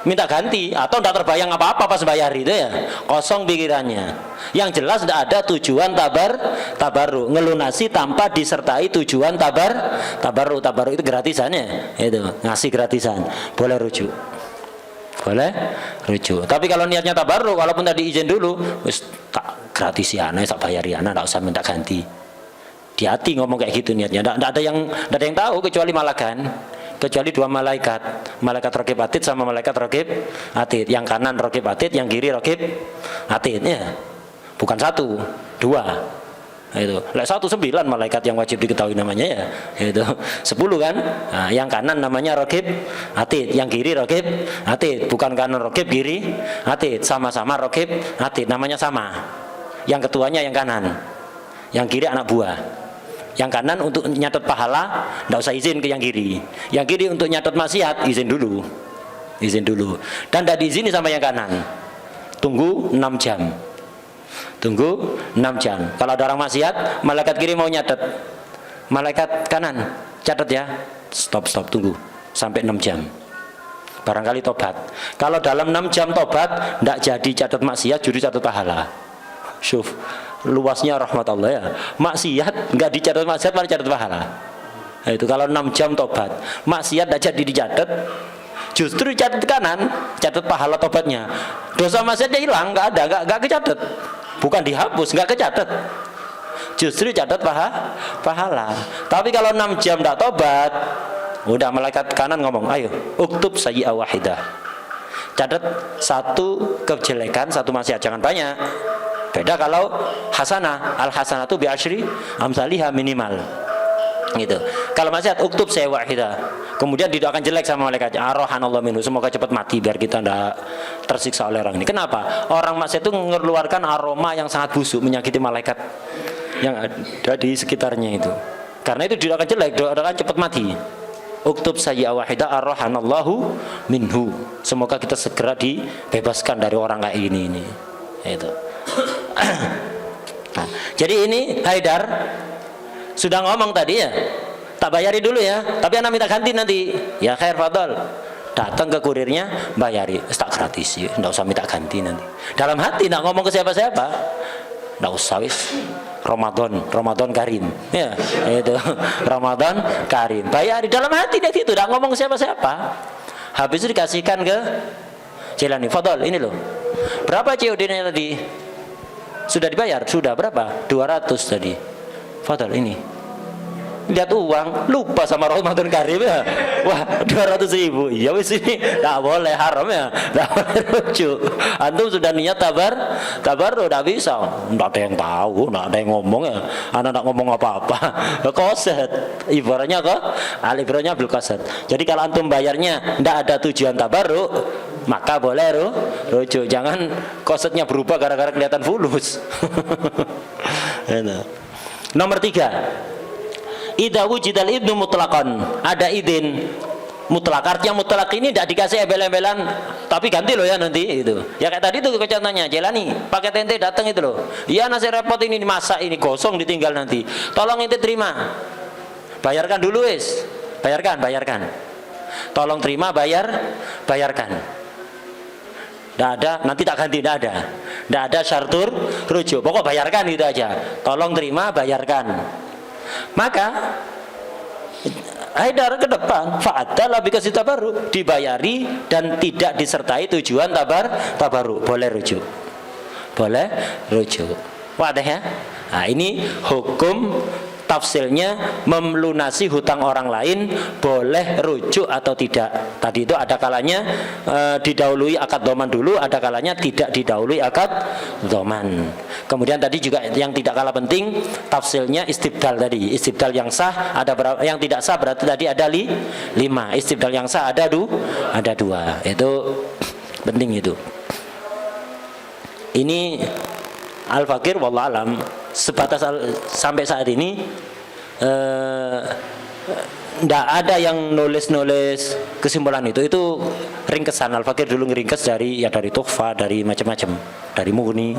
minta ganti atau tidak terbayang apa-apa pas bayar itu ya, kosong pikirannya. Yang jelas tidak ada tujuan tabarruk, ngelunasi tanpa disertai tujuan tabarruk itu gratisannya, itu ngasih gratisan, boleh rujuk, boleh rujuk. Tapi kalau niatnya tabarruk, walaupun tadi izin dulu, wis tak gratis ya, tak bayari anak, tidak usah minta ganti. Hati-hati ngomong kayak gitu niatnya, tidak ada yang tahu kecuali malakan. Kecuali 2 malaikat, malaikat raqib atid sama malaikat raqib atid. Yang kanan raqib atid, yang kiri raqib atid ya. Bukan 1, 2. Nah, itu. Lah 1 9 malaikat yang wajib diketahui namanya ya. Itu 10 kan? Nah, yang kanan namanya raqib atid, yang kiri raqib atid. Bukan kanan raqib, kiri atid. Sama-sama raqib atid, namanya sama. Yang ketuanya yang kanan. Yang kiri anak buah. Yang kanan untuk nyatet pahala, tidak usah izin ke yang kiri. Yang kiri untuk nyatet maksiat, izin dulu. Dan tidak diizini sama yang kanan. Tunggu 6 jam. Kalau ada orang maksiat, malaikat kiri mau nyatet, malaikat kanan catat ya. Stop, tunggu sampai 6 jam. Barangkali tobat. Kalau dalam 6 jam tobat, tidak jadi catat maksiat, jadi catat pahala. Syuf, luasnya rahmat Allah ya. Maksiat nggak dicatat maksiat, malah catat pahala. Nah, itu kalau 6 jam tobat, maksiat tidak jadi dicatat, justru catat kanan, catat pahala tobatnya. Dosa maksiatnya hilang, nggak ada, nggak kecatat. Bukan dihapus, nggak kecatat. Justru catat pahala. Tapi kalau 6 jam tidak tobat, udah malaikat kanan ngomong, ayo uktub sayyi'ah wahidah. Catat satu kejelekan, satu maksiat, jangan banyak. Beda kalau hasanah, al hasanatu bi asyri amsalihha minimal. Gitu. Kalau maksiat uktub sayyi'ah wahidah. Kemudian didoakan jelek sama malaikat, arrohanallahu minhu, semoga cepat mati biar kita tidak tersiksa oleh orang ini. Kenapa? Orang maksiat itu mengeluarkan aroma yang sangat busuk, menyakiti malaikat yang ada di sekitarnya itu. Karena itu didoakan jelek, doakan cepat mati. Uktub sayyi'ah wahidah arrohanallahu minhu, semoga kita segera dibebaskan dari orang kayak ini. Itu. Nah, jadi ini Haidar sudah ngomong tadi ya, tak bayari dulu ya, tapi anak minta ganti nanti. Ya khair fadal. Datang ke kurirnya, bayari, tak gratis ya, enggak usah minta ganti nanti. Dalam hati enggak ngomong ke siapa-siapa. Enggak usah wis. Ramadan Karim. Ya, itu. Ramadan Karim. Bayari dalam hati dia itu, enggak ngomong ke siapa-siapa. Habis itu dikasihkan ke Jelani. Fadal, ini loh. Berapa COD-nya tadi? Sudah dibayar? Sudah berapa? 200 tadi. Fadal ini. Lihat uang, lupa sama Ramadan Karim ya. Wah, 200.000. Ya wis ini enggak boleh, haram ya. Enggak boleh rujuk. Antum sudah niat tabar udah bisa. Enggak ada yang tahu, enggak ada yang ngomong ya. Anak enggak ngomong apa-apa. Koset. Ibaratnya kok al-ibrahnya bil koset. Jadi kalau antum bayarnya enggak ada tujuan tabarruk, maka boleh rujuk. Jangan kosetnya berubah gara-gara kelihatan fulus. Nomor 3. Idza wujidal idnu mutlaqan, ada idin mutlak. Artinya mutlak ini tidak dikasih embel-embelan, tapi ganti loh ya nanti itu. Ya kayak tadi itu kecatannya, Jelani pakai ente datang itu loh. Iya nasi repot ini dimasak, ini gosong ditinggal nanti. Tolong ente terima. Bayarkan dulu wis. Bayarkan. Tolong terima, bayarkan. Tidak ada, nanti tak ganti, tidak ada. Tidak ada syartur rujuk. Pokok bayarkan itu aja. Tolong terima, bayarkan. Maka Haidar ke depan fa'adala bikasih tabarruk, dibayari dan tidak disertai tujuan tabarruk, boleh rujuk. Wadah ya? Nah, ini hukum tafsilnya melunasi hutang orang lain, boleh rujuk atau tidak. Tadi itu ada kalanya didahului akad doman dulu, ada kalanya tidak didahului akad doman. Kemudian tadi juga yang tidak kalah penting tafsilnya istibdal tadi. Istibdal yang sah ada berapa? Yang tidak sah berarti tadi ada 5. Istibdal yang sah ada 2. Itu penting itu. Ini Al-Fakir wallahu alam sebatas sampai saat ini ndak ada yang nulis kesimpulan itu ringkesan. Al-Fakir dulu ngeringkes dari Tuhfa, dari macam-macam, dari Mughni,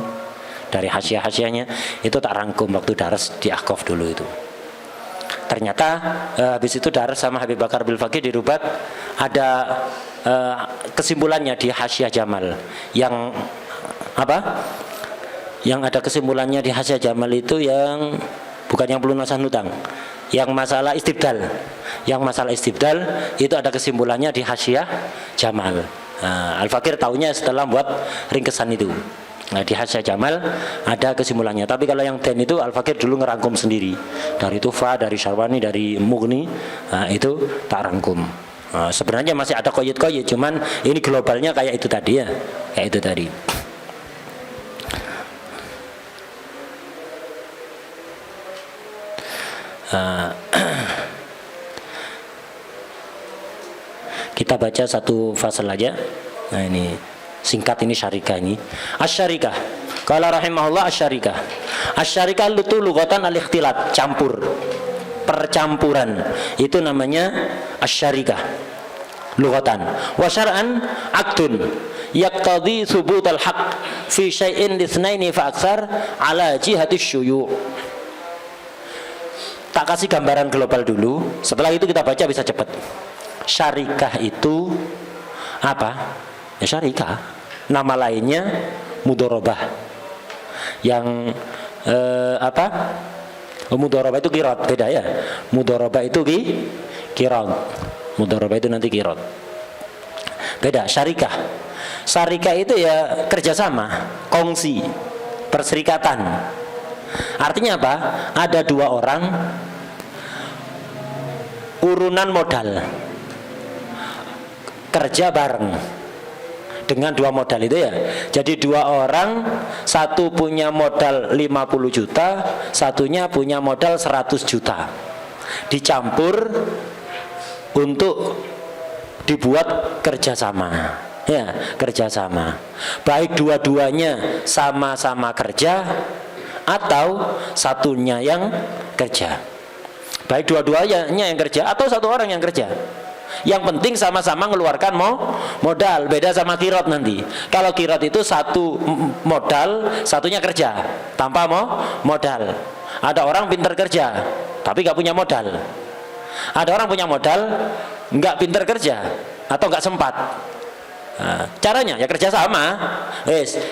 dari hasyiah-hasyiahnya itu tak rangkum waktu daras di Ahqaf dulu itu. Ternyata habis itu daras sama Habib Bakar Bil Fakih di Rubat ada kesimpulannya di hasyiah Jamal yang apa? Yang ada kesimpulannya di hasyiah Jamal itu yang bukan yang pelunasan hutang, yang masalah istibdal. Yang masalah istibdal itu ada kesimpulannya di hasyiah Jamal. Al-Fakir taunya setelah buat ringkesan itu. Nah, di hasyiah Jamal ada kesimpulannya. Tapi kalau yang ten itu Al-Fakir dulu ngerangkum sendiri dari Tufa, dari Syarwani, dari Mughni. Itu tak rangkum. Sebenarnya masih ada koyit-koyit, cuman ini globalnya kayak itu tadi ya, kayak itu tadi. Kita baca satu fasal aja. Nah ini singkat, ini syarikah ini. Asy-syarikah. Qala rahimahullah asy-syarikah. Asy-syarikah itu lugatan al-ikhtilat, campur. Percampuran. Itu namanya asy-syarikah. Lugatan. Wa syar'an aqdun yaqtadi thubutal haqq fi syai'in litsnaini fa aktsar ala jihati syuyu'. Tak kasih gambaran global dulu, setelah itu kita baca bisa cepat. Syarikah itu apa? Ya syarikah. Nama lainnya mudharabah. Yang apa? Mudharabah itu qirat, beda ya. Mudharabah itu qirat. Mudharabah itu nanti qirat. Beda. Syarikah. Syarikah itu ya kerjasama, kongsi, perserikatan. Artinya apa? Ada dua orang urunan modal, kerja bareng dengan dua modal itu ya. Jadi dua orang, satu punya modal 50 juta, satunya punya modal 100 juta. Dicampur untuk dibuat kerjasama. Ya, kerjasama. Baik dua-duanya sama-sama kerja atau satunya yang kerja. Baik dua-duanya yang kerja atau satu orang yang kerja. Yang penting sama-sama mengeluarkan modal. Beda sama kirot nanti. Kalau kirot itu satu modal, satunya kerja tanpa modal. Ada orang pintar kerja tapi nggak punya modal. Ada orang punya modal nggak pintar kerja atau nggak sempat. Nah, caranya ya kerja sama.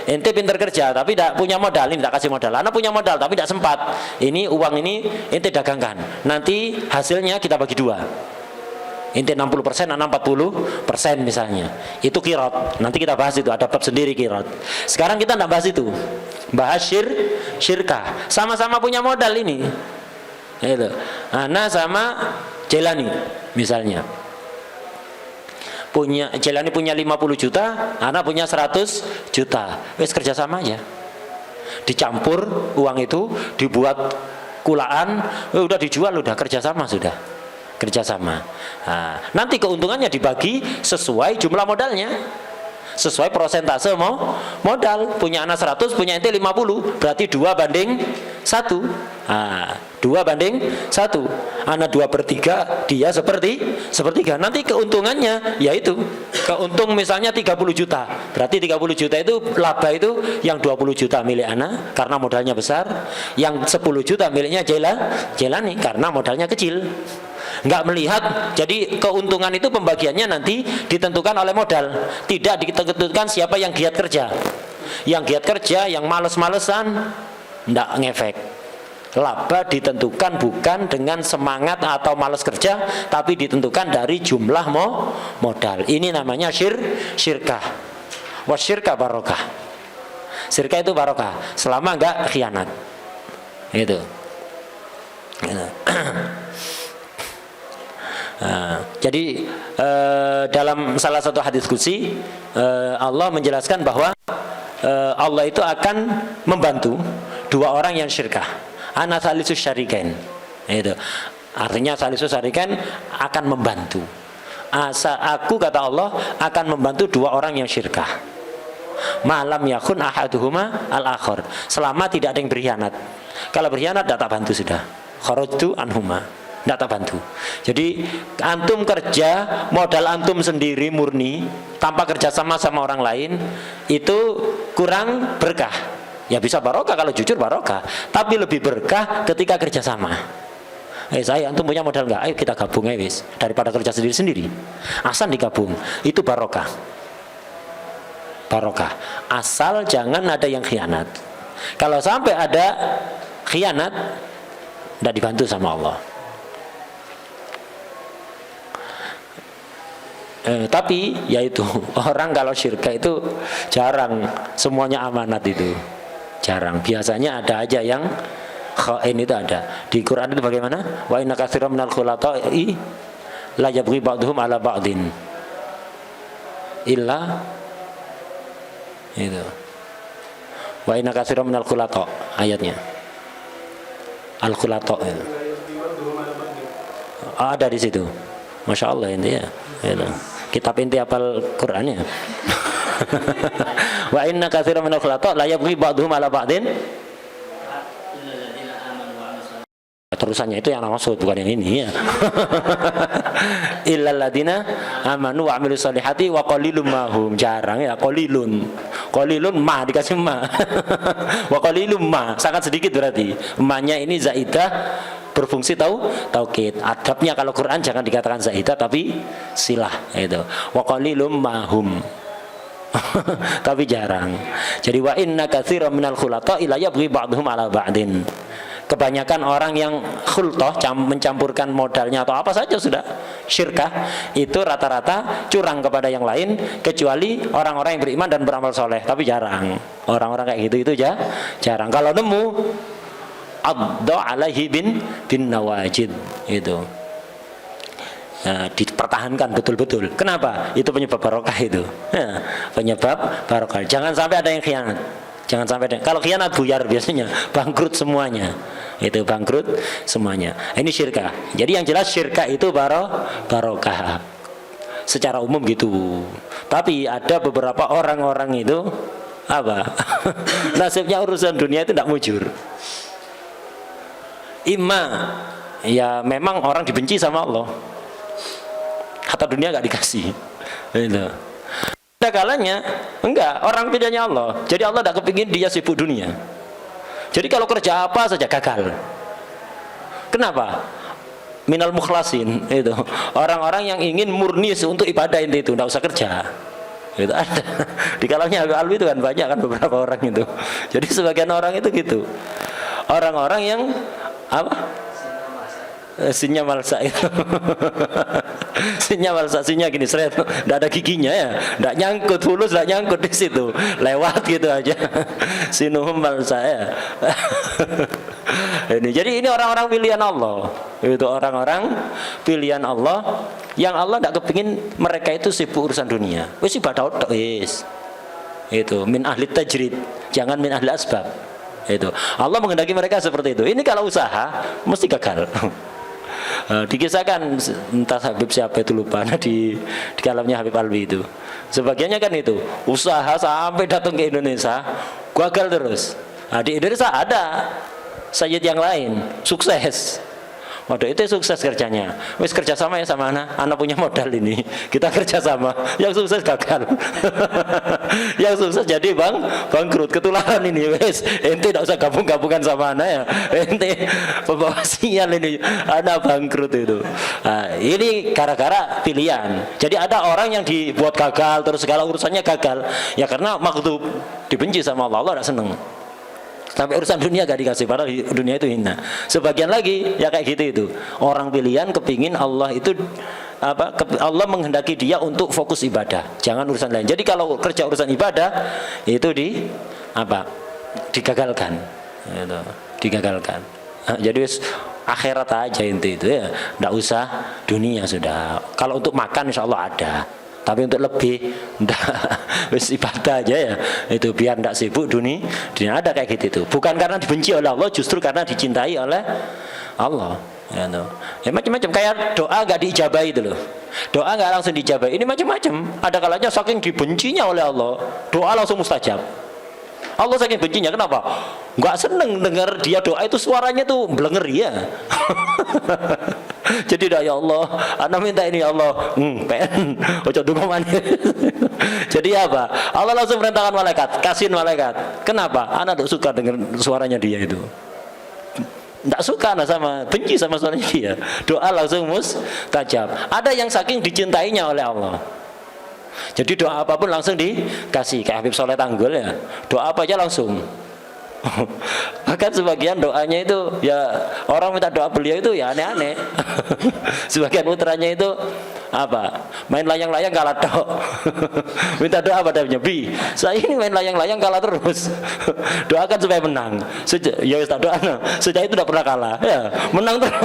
Ente pintar kerja tapi tidak punya modal, ini tidak kasih modal. Anak punya modal tapi tidak sempat. Ini uang ini ente dagangkan. Nanti hasilnya kita bagi dua. Ente 60%, anak 40% misalnya. Itu kirot. Nanti kita bahas itu, ada bab sendiri kirot. Sekarang kita tidak bahas itu. Bahas syirkah. Sama-sama punya modal ini. Itu. Anak sama Jelani misalnya. Jelani punya 50 juta, anak punya 100 juta. Wes kerjasama aja. Dicampur uang itu, dibuat kulaan, udah dijual, udah kerjasama sudah. Kerjasama. Nah, nanti keuntungannya dibagi sesuai jumlah modalnya. Sesuai persentase modal. Punya anak 100, punya ente 50, berarti 2:1. Nah, 2:1. Anak 2/3, dia sepertiga. Nanti keuntungannya yaitu keuntung misalnya 30 juta. Berarti 30 juta itu laba itu yang 20 juta milik anak karena modalnya besar, yang 10 juta miliknya Jelani karena modalnya kecil. Nggak melihat, jadi keuntungan itu pembagiannya nanti ditentukan oleh modal, tidak ditentukan siapa yang giat kerja. Yang giat kerja, yang males-malesan, nggak ngefek. Laba ditentukan bukan dengan semangat atau malas kerja, tapi ditentukan dari jumlah modal. Ini namanya syirkah. Wasyirkah barokah. Syirkah itu barokah selama nggak khianat. Itu. Jadi dalam salah satu hadis qudsi Allah menjelaskan bahwa Allah itu akan membantu dua orang yang syirkah. Ana salisus syarikain. Itu. Artinya salisus syarikain akan membantu. Aku kata Allah akan membantu dua orang yang syirkah. Malam yakun ahaduhuma al-akhar. Selama tidak ada yang berkhianat. Kalau berkhianat tidak tak bantu sudah. Kharajtu anhuma. Tidak tak bantu. Jadi antum kerja, modal antum sendiri murni tanpa kerjasama sama orang lain, itu kurang berkah. Ya bisa barokah kalau jujur barokah, tapi lebih berkah ketika kerjasama. Saya antum punya modal nggak? Ayo kita gabung aja wis. Daripada kerja sendiri-sendiri, asal digabung itu barokah. Barokah. Asal jangan ada yang khianat. Kalau sampai ada khianat, tidak dibantu sama Allah. Tapi yaitu orang kalau syirka itu jarang semuanya amanat itu, jarang. Biasanya ada aja yang khain itu ada. Di Quran itu bagaimana? Wa inna katsiran minal khulata'i la yabghi ba'dhum 'ala ba'din illa itu. Wa inna katsiran minal khulata' ayatnya. Al-khulata' itu. Ada di situ. Masya Allah ini ya. Kitab inti hafal Qurannya. Wa inna katsiran minal khulata' la yabghi ba'dhum 'ala ba'din. Terusannya itu yang maksud, bukan yang ini ya. Illal ladina amanu wa 'amilus solihati wa qalilum mahum. Jarang ya, qalilun ma dikasih ma. Wa qalilum ma, sangat sedikit berarti. Ma-nya ini zaidah berfungsi taukid. Adabnya kalau Quran jangan dikatakan zaidah tapi silah itu. Wa qalilum mahum. Tapi jarang. Jadi wa inna katsiran minal khulata ila yabghi ba'dhum 'ala ba'din. Kebanyakan orang yang khultah mencampurkan modalnya atau apa saja sudah syirkah itu rata-rata curang kepada yang lain, kecuali orang-orang yang beriman dan beramal soleh. Tapi jarang orang-orang kayak gitu, itu jarang. Kalau nemu adda alaihi bin nawajid itu. Nah, dipertahankan betul-betul. Kenapa? Itu penyebab barokah itu. Nah, penyebab barokah. Jangan sampai ada yang khianat. Jangan sampai ada. Kalau khianat buyar biasanya, bangkrut semuanya. Itu bangkrut semuanya. Ini syirkah. Jadi yang jelas syirkah itu barokah. Secara umum gitu. Tapi ada beberapa orang-orang itu apa? Nasibnya urusan dunia itu tidak mujur. Ya memang orang dibenci sama Allah. Kata dunia gak dikasih. Itu. Ada kalanya enggak, orang pilihannya Allah. Jadi Allah tidak kepingin dia sibuk dunia. Jadi kalau kerja apa saja gagal. Kenapa? Minal mukhlasin itu. Orang-orang yang ingin murni untuk ibadah itu tidak usah kerja. Itu ada. Di kalangan Habib Alwi itu kan banyak kan beberapa orang itu. Jadi sebagian orang itu gitu. Orang-orang yang apa? Sinya malsa itu. Sinya malsa, sinya gini seret, tidak ada giginya ya, tidak nyangkut, fulus tidak nyangkut di situ, lewat gitu aja. Sinuhum malsa ya. Jadi ini orang-orang pilihan Allah. Itu orang-orang pilihan Allah yang Allah tidak kepingin mereka itu sibuk urusan dunia. Wis ibadah tok wis. Itu min ahli tajrid, jangan min ahli asbab. Itu Allah menghendaki mereka seperti itu. Ini kalau usaha mesti gagal. Dikisahkan entah Habib siapa itu lupa, di kalamnya Habib Alwi itu. Sebagiannya kan itu usaha sampai datang ke Indonesia gagal terus. Nah, di Indonesia ada sayyid yang lain sukses. Waduh itu sukses kerjanya. Wis kerjasama ya sama anak punya modal ini. Kita kerjasama. Yang sukses gagal. Yang sukses jadi bangkrut, ketularan ini. Wis ente tidak usah gabung-gabungan sama anak ya. Ente pembawa sinyal ini. Anak bangkrut itu. Nah, ini gara-gara pilihan. Jadi ada orang yang dibuat gagal terus segala urusannya gagal. Ya karena makhluk dibenci sama Allah, Allah tidak senang. Sampai urusan dunia gak dikasih, padahal dunia itu hina. Sebagian lagi ya kayak gitu itu. Orang pilihan kepingin Allah itu apa? Allah menghendaki dia untuk fokus ibadah, jangan urusan lain. Jadi kalau kerja urusan ibadah itu digagalkan. Gitu. Digagalkan. Jadi akhirat aja inti itu ya. Nggak usah dunia sudah. Kalau untuk makan insya Allah ada. Tapi untuk lebih wis ibadah aja ya, itu biar tidak sibuk dunia ada kayak gitu itu. Bukan karena dibenci oleh Allah, justru karena dicintai oleh Allah. Ya macam-macam, kayak doa nggak diijabahi itu loh. Doa nggak langsung diijabahi. Ini macam-macam. Ada kalanya saking dibencinya oleh Allah, doa langsung mustajab. Allah saking bencinya, kenapa? Nggak seneng dengar dia doa itu suaranya tuh belenger ya. Jadi dah ya Allah, anak minta ini ya Allah, pen, ojo dungo manis. Jadi apa? Allah langsung perintahkan malaikat, kasihin malaikat. Kenapa? Anak tidak suka dengar suaranya dia itu. Tidak suka anak sama, benci sama suaranya dia. Doa langsung mustajab. Ada yang saking dicintainya oleh Allah. Jadi doa apapun langsung dikasih. Kayak Habib Soleh Tanggul ya, doa apa aja langsung. Bahkan sebagian doanya itu ya orang minta doa beliau itu ya aneh-aneh. Sebagian putranya itu apa? Main layang-layang kalah tok. Minta doa pada Nabi. Saya ini main layang-layang kalah terus. Doakan supaya menang. Ya wis tak doa. Sejak itu tidak pernah kalah. Ya, menang terus.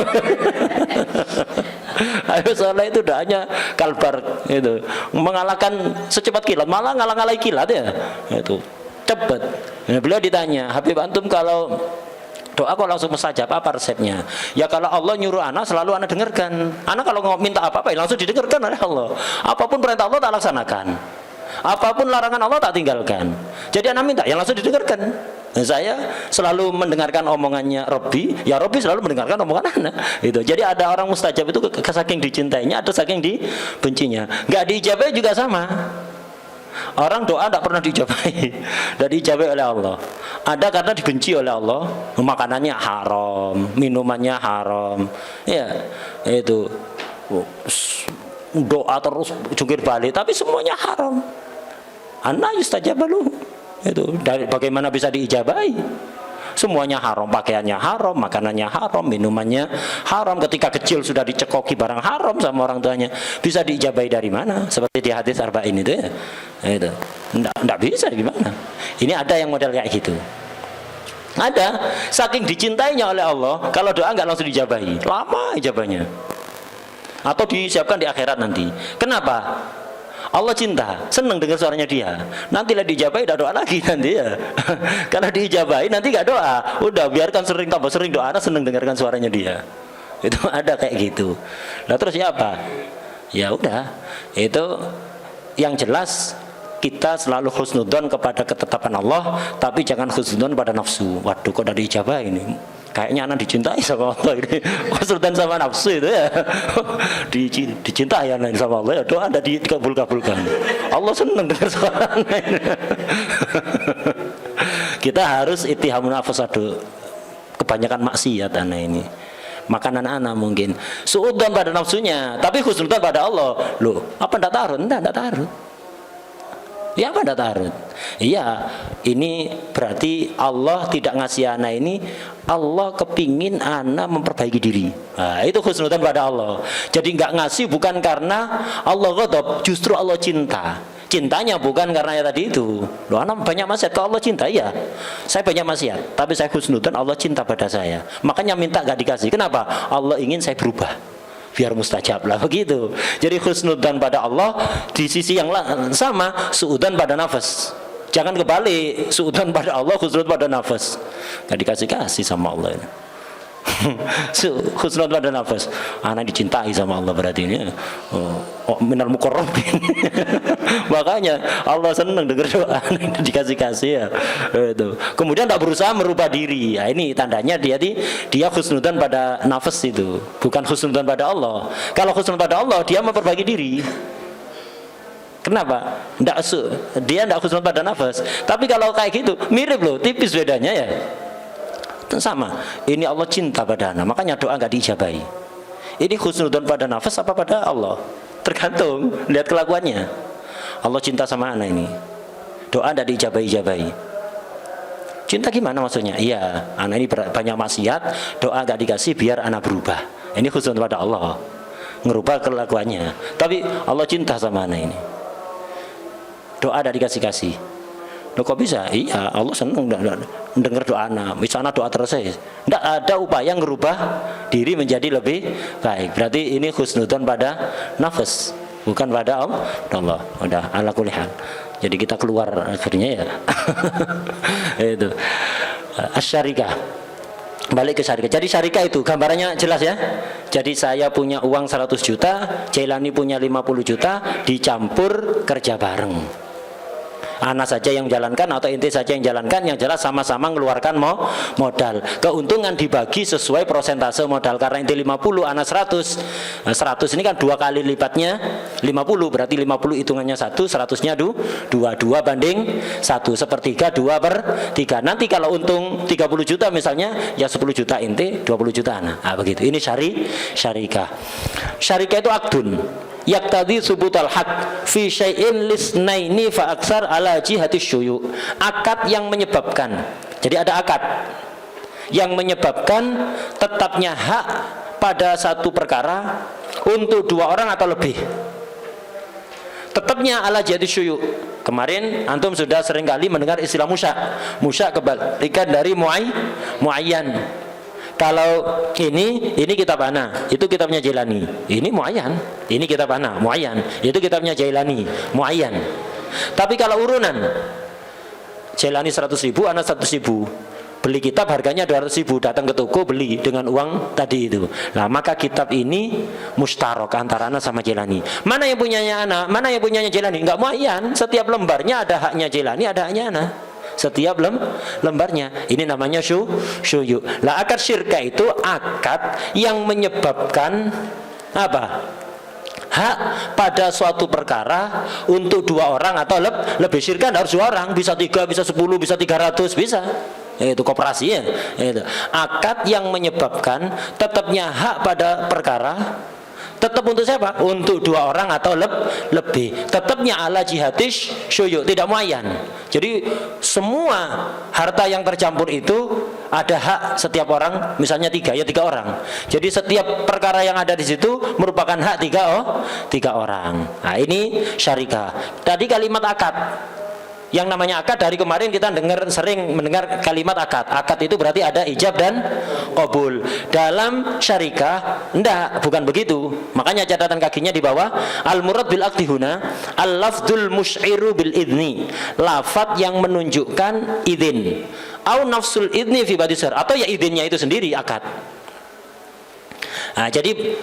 Habib Soleh itu doanya kalbar itu. Mengalahkan secepat kilat, malah ngalah-ngalahi kilat ya. Itu cepat. Nah, beliau ditanya, Habib antum kalau doa kok langsung mustajab, apa resepnya? Ya kalau Allah nyuruh anak selalu anak dengarkan. Anak kalau minta apa-apa ya langsung didengarkan oleh Allah. Apapun perintah Allah tak laksanakan. Apapun larangan Allah tak tinggalkan. Jadi anak minta yang langsung didengarkan. Nah, saya selalu mendengarkan omongannya Robbi, ya Robbi selalu mendengarkan omongan anak. Itu. Jadi ada orang mustajab itu saking dicintainya, ada saking dibencinya. Nggak diijabahi juga sama. Orang doa tidak pernah diijabahi, tidak diijabahi oleh Allah. Ada karena dibenci oleh Allah, makanannya haram, minumannya haram, ya itu doa terus jungkir balik, tapi semuanya haram. Anna yustajabalu, itu dari bagaimana bisa diijabahi? Semuanya haram, pakaiannya haram, makanannya haram, minumannya haram. Ketika kecil sudah dicekoki barang haram sama orang tuanya. Bisa diijabahi dari mana? Seperti di hadis arba'in itu ya. Itu. Enggak bisa gimana? Ini ada yang model kayak gitu. Ada, saking dicintainya oleh Allah, kalau doa nggak langsung dijabahi, lama ijabahnya. Atau disiapkan di akhirat nanti. Kenapa? Allah cinta, senang dengar suaranya dia. Nanti lah dijabahi, udah doa lagi nanti ya. Karena diijabahi nanti nggak doa, udah biarkan sering tambah sering doa, senang dengarkan suaranya dia. Itu ada kayak gitu. Nah terus ya apa? Ya udah, itu yang jelas kita selalu husnudzon kepada ketetapan Allah, tapi jangan husnudzon pada nafsu. Waduh kok udah diijabahi ini. Kayaknya anak dicintai sama Allah ini. Husnudzon sama nafsu itu ya. Dicintai anak sama Allah ya, doa Anda dikabul-kabulkan. Allah senang dengar suara anak ini. Kita harus ittihamun nafas, aduh kebanyakan maksiat anak ini. Makanan anak mungkin suudzon pada nafsunya, tapi husnudzon pada Allah. Loh, apa ndak taruh? Ndak taruh. Ya apa ndak taruh? Iya, ini berarti Allah tidak ngasih anak ini, Allah kepingin anak memperbaiki diri. Nah, itu husnudzon pada Allah. Jadi nggak ngasih bukan karena Allah ghadab, justru Allah cinta. Cintanya bukan karena ya tadi itu. Loh, anak banyak maksiat, kalau Allah cinta ya. Saya banyak maksiat, tapi saya husnudzon Allah cinta pada saya. Makanya minta nggak dikasih. Kenapa? Allah ingin saya berubah. Biar mustajab lah begitu. Jadi husnudzan pada Allah di sisi yang sama, suudzan pada nafas. Jangan kebalik, suudzan pada Allah, husnudzan pada nafas. Gak dikasih sama Allah ini. Husnudzan pada nafas. Anak dicintai sama Allah berarti ini. Minal muqarrabin. Makanya Allah senang dengar doa dikasih ya. Itu. Kemudian tak berusaha merubah diri. Ya, ini tandanya dia husnudzan pada nafas itu, bukan husnudzan pada Allah. Kalau husnudzan pada Allah, dia memperbaiki diri. Kenapa? Dia tidak husnudzan pada nafas. Tapi kalau kayak gitu, mirip loh, tipis bedanya ya. Sama. Ini Allah cinta pada anak, makanya doa nggak diijabahi. Ini husnudzan pada nafas apa pada Allah? Tergantung, lihat kelakuannya. Allah cinta sama anak ini, doa tidak diijabahi. Cinta gimana maksudnya? Iya, anak ini banyak maksiat, doa nggak dikasih biar anak berubah. Ini husnudzan pada Allah, ngerubah kelakuannya. Tapi Allah cinta sama anak ini, doa tidak dikasih. Loh kok bisa? Iya, Allah senang dengar doa anak. Misalnya doa terus, tidak ada upaya ngerubah diri menjadi lebih baik. Berarti ini husnudzan pada nafas, bukan pada Allah. Udah ala kulli hal. Jadi kita keluar akhirnya ya. Itu asyarikah. Balik ke syarikah. Jadi syarikah itu gambarannya jelas ya. Jadi saya punya uang 100 juta, Jailani punya 50 juta, dicampur kerja bareng. Anak saja yang menjalankan atau inti saja yang jalankan, yang jelas sama-sama mengeluarkan modal. Keuntungan dibagi sesuai persentase modal. Karena inti 50, anak 100. Nah, 100 ini kan 2 kali lipatnya 50, berarti 50 hitungannya 1, 100-nya 2 banding 1, sepertiga 2/3. Nanti kalau untung 30 juta misalnya, ya 10 juta inti, 20 juta anak. Nah, begitu. Ini syarikah. Syarikah itu akdun yaktadi subutal haq fi syai'in lisnaini fa aksar ala jihati syuyu. Akad yang menyebabkan, jadi ada akad yang menyebabkan tetapnya hak pada satu perkara untuk 2 orang atau lebih. Tetapnya ala jihati syuyu. Kemarin antum sudah sering kali mendengar istilah musya kebalikan dari muayyan. Kalau ini kitab ana, itu kitabnya Jailani. Ini muayyan, ini kitab ana, muayyan. Itu kitabnya Jailani, muayyan. Tapi kalau urunan, Jailani 100.000, ana 100.000. Beli kitab harganya 200.000, datang ke toko beli dengan uang tadi itu. Nah, maka kitab ini mustarok antara ana sama Jailani. Mana yang punyanya ana, mana yang punyanya Jailani? Enggak muayyan. Setiap lembarnya ada haknya Jailani, ada haknya ana. Setiap lembarnya. Ini namanya syuyu. Lah akad syirka itu akad yang menyebabkan apa? Hak pada suatu perkara untuk 2 orang atau lebih. Syirka harus 2 orang, bisa 3, bisa 10, bisa 300, bisa. Itu koperasi ya. Itu akad yang menyebabkan tetapnya hak pada perkara Tetap untuk siapa? Untuk 2 orang atau lebih. Tetapnya ala jihatis syuyu, tidak muayyan. Jadi semua harta yang tercampur itu ada hak setiap orang, misalnya 3 orang. Jadi setiap perkara yang ada di situ merupakan hak 3 orang. Nah, ini syarikah. Tadi kalimat akad. Yang namanya akad dari kemarin kita sering mendengar kalimat akad. Akad itu berarti ada ijab dan qabul. Dalam syarikah bukan begitu. Makanya catatan kakinya di bawah, al murad bil aqdi huna al lafdzul musy'iru bil idni. Lafaz yang menunjukkan izin. Au nafsul idni fi badisar, atau ya izinnya itu sendiri akad. Nah, jadi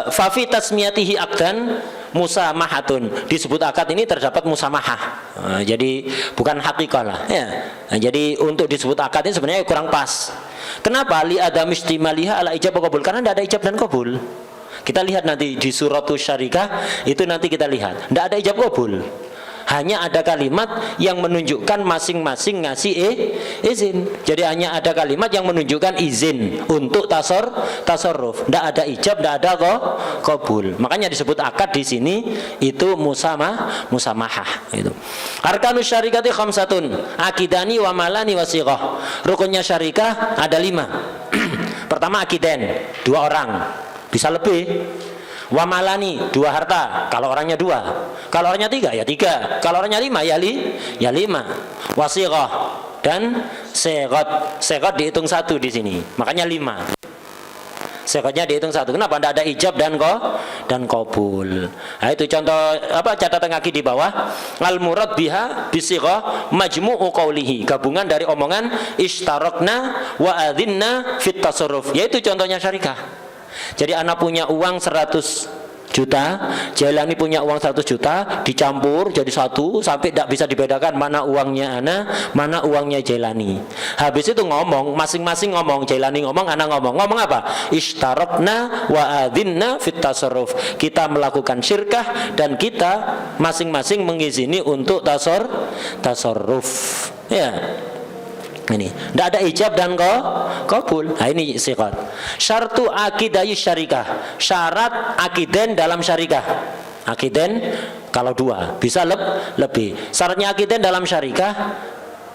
fafi tasmiyatihi akdan musamahatun, disebut akad ini terdapat musamahah. Jadi bukan hakikah lah ya. Nah, jadi untuk disebut akad ini sebenarnya kurang pas. Kenapa? Li adam istimaliha ala ijab wa qabul, karena tidak ada ijab dan qabul. Kita lihat nanti di suratus syarikah itu, nanti kita lihat tidak ada ijab qabul. Hanya ada kalimat yang menunjukkan masing-masing ngasih izin. Jadi hanya ada kalimat yang menunjukkan izin untuk tasarruf. Tidak ada ijab, tidak ada qabul. Makanya disebut akad di sini itu musamahah. Itu. Arkanus syarikati khamsatun, akidani wa malani wa sighah. Rukunnya syarikah ada 5. Pertama akidan, 2 orang, bisa lebih. Wa malani, 2 harta, kalau orangnya 2. Kalau orangnya 3 ya 3. Kalau orangnya 5 ya 5. Wasighah dan segot. Segot dihitung 1 di sini. Makanya 5. Segotnya dihitung 1. Kenapa? Tidak ada ijab dan qabul. Nah, itu contoh catatan kaki di bawah. Al murad biha bisighah majmu'u qaulihi. Gabungan dari omongan ishtarakna wa adzinna fit tasarruf. Yaitu contohnya syarikah. Jadi anak punya uang 100 juta, Jailani punya uang 100 juta, dicampur jadi 1 sampai tidak bisa dibedakan mana uangnya anak, mana uangnya Jailani. Habis itu ngomong, masing-masing ngomong, Jailani ngomong, anak ngomong. Ngomong apa? Ishtarakna wa adzinna fit tasarruf. Kita melakukan syirkah dan kita masing-masing mengizini untuk tasarruf. Ya. Ini tidak ada ijab dan qabul. Nah, ini siqat. Syartu akidayi syarikah, syarat akiden dalam syarikah. Akiden kalau 2 bisa lebih. Syaratnya akiden dalam syarikah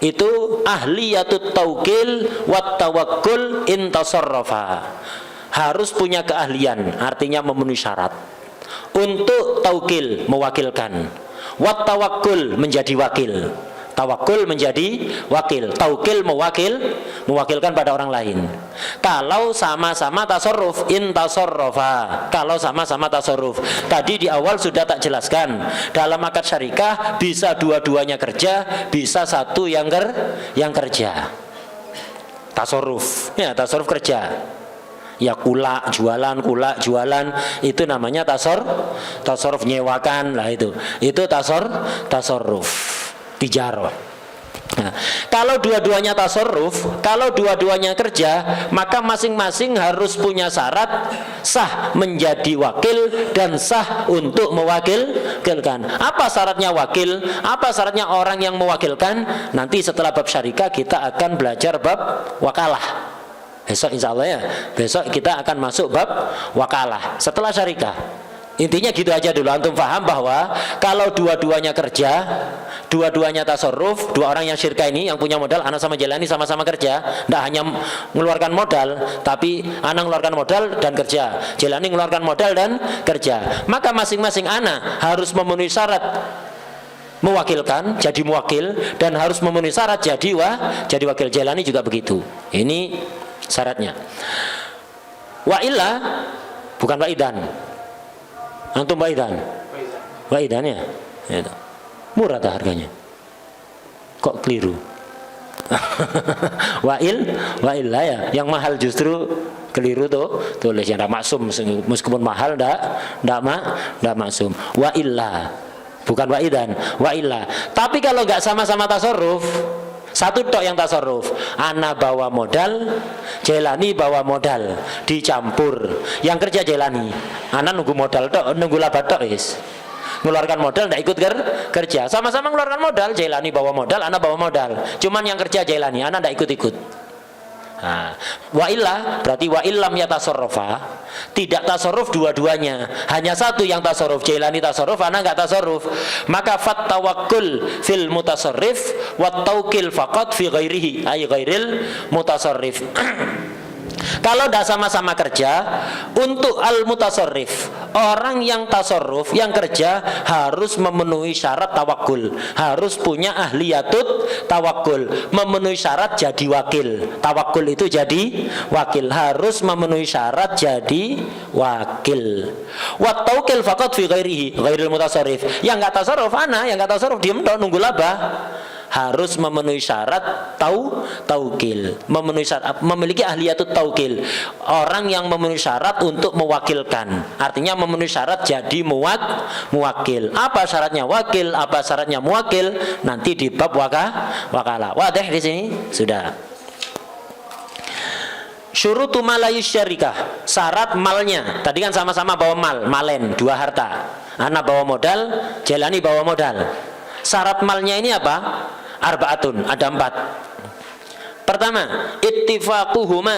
itu ahliyatut taukil wat tawakkul in tasarrafa. Harus punya keahlian, artinya memenuhi syarat. Untuk taukil, mewakilkan. Wat tawakkul, menjadi wakil. Tawakul menjadi wakil, taukil mewakilkan pada orang lain. Kalau sama-sama tasarruf, in tasarrafa. Kalau sama-sama tasarruf. Tadi di awal sudah tak jelaskan. Dalam akad syarikah bisa 2-duanya kerja, bisa 1 yang kerja. Tasarruf. Ya, tasarruf kerja. Ya kulak jualan itu namanya tasarruf nyewakan lah itu tasarruf tijarah. Nah, kalau dua-duanya tasarruf, kalau dua-duanya kerja, maka masing-masing harus punya syarat sah menjadi wakil dan sah untuk mewakilkan. Apa syaratnya wakil? Apa syaratnya orang yang mewakilkan? Nanti setelah bab syarikah kita akan belajar bab wakalah. Besok insya Allah ya, besok kita akan masuk bab wakalah setelah syarikah. Intinya gitu aja dulu, antum paham bahwa kalau dua-duanya kerja, dua-duanya tasarruf, 2 orang yang syirkah ini yang punya modal, anak sama Jailani sama-sama kerja, tidak hanya mengeluarkan modal, tapi anak mengeluarkan modal dan kerja, Jailani mengeluarkan modal dan kerja. Maka masing-masing anak harus memenuhi syarat mewakilkan, jadi muwakil, dan harus memenuhi syarat jadi wakil. Jailani juga begitu. Ini syaratnya. Wa illa, bukan wa idan. Antum waidan? Waidan ya? Murah tak harganya? Kok keliru? Wa'illa ya, yang mahal justru keliru tuh tulisnya. Tidak maksum, meskipun mahal tidak maksum. Wa'illa, bukan wa'idan, wa'illa. Tapi kalau nggak sama-sama tasarruf, 1 tok yang tasarruf, ana bawa modal, Jailani bawa modal, dicampur. Yang kerja Jailani, ana nunggu modal tok, nunggu laba tok is. Ngeluarkan modal tidak ikut kerja. Sama-sama ngeluarkan modal, Jailani bawa modal, ana bawa modal. Cuman yang kerja Jailani, ana tidak ikut-ikut. Nah, wa illa berarti wa illam yatasarrafa, tidak tasarruf dua-duanya, hanya satu yang tasarruf. Jailani tasarruf, ana enggak tasarruf. Maka fat tawakkul fil mutasarrif wat taukil faqat fi ghairihi ay ghairil mutasarrif. Kalau tidak sama-sama kerja, untuk al-mutasarrif, orang yang tasarruf, yang kerja harus memenuhi syarat tawakul, harus punya ahliyatut tawakul, memenuhi syarat jadi wakil. Tawakul itu jadi wakil, harus memenuhi syarat jadi wakil. Wat taukil faqat fi ghairihi ghairil mutasarrif. Yang enggak tasarruf ana, yang enggak tasarruf diem tok nunggu laba. Harus memenuhi syarat taukil, memenuhi syarat, memiliki ahliyatut taukil. Orang yang memenuhi syarat untuk mewakilkan, artinya memenuhi syarat jadi muwakil. Apa syaratnya wakil, apa syaratnya muwakil, nanti di bab wakala. Wadah di sini sudah. Syurutu malayus syarikah, syarat malnya. Tadi kan sama-sama bawa malen, dua harta. Anak bawa modal, Jailani bawa modal. Syarat malnya ini apa? Arbaatun, ada 4. Pertama, ittifaquhuma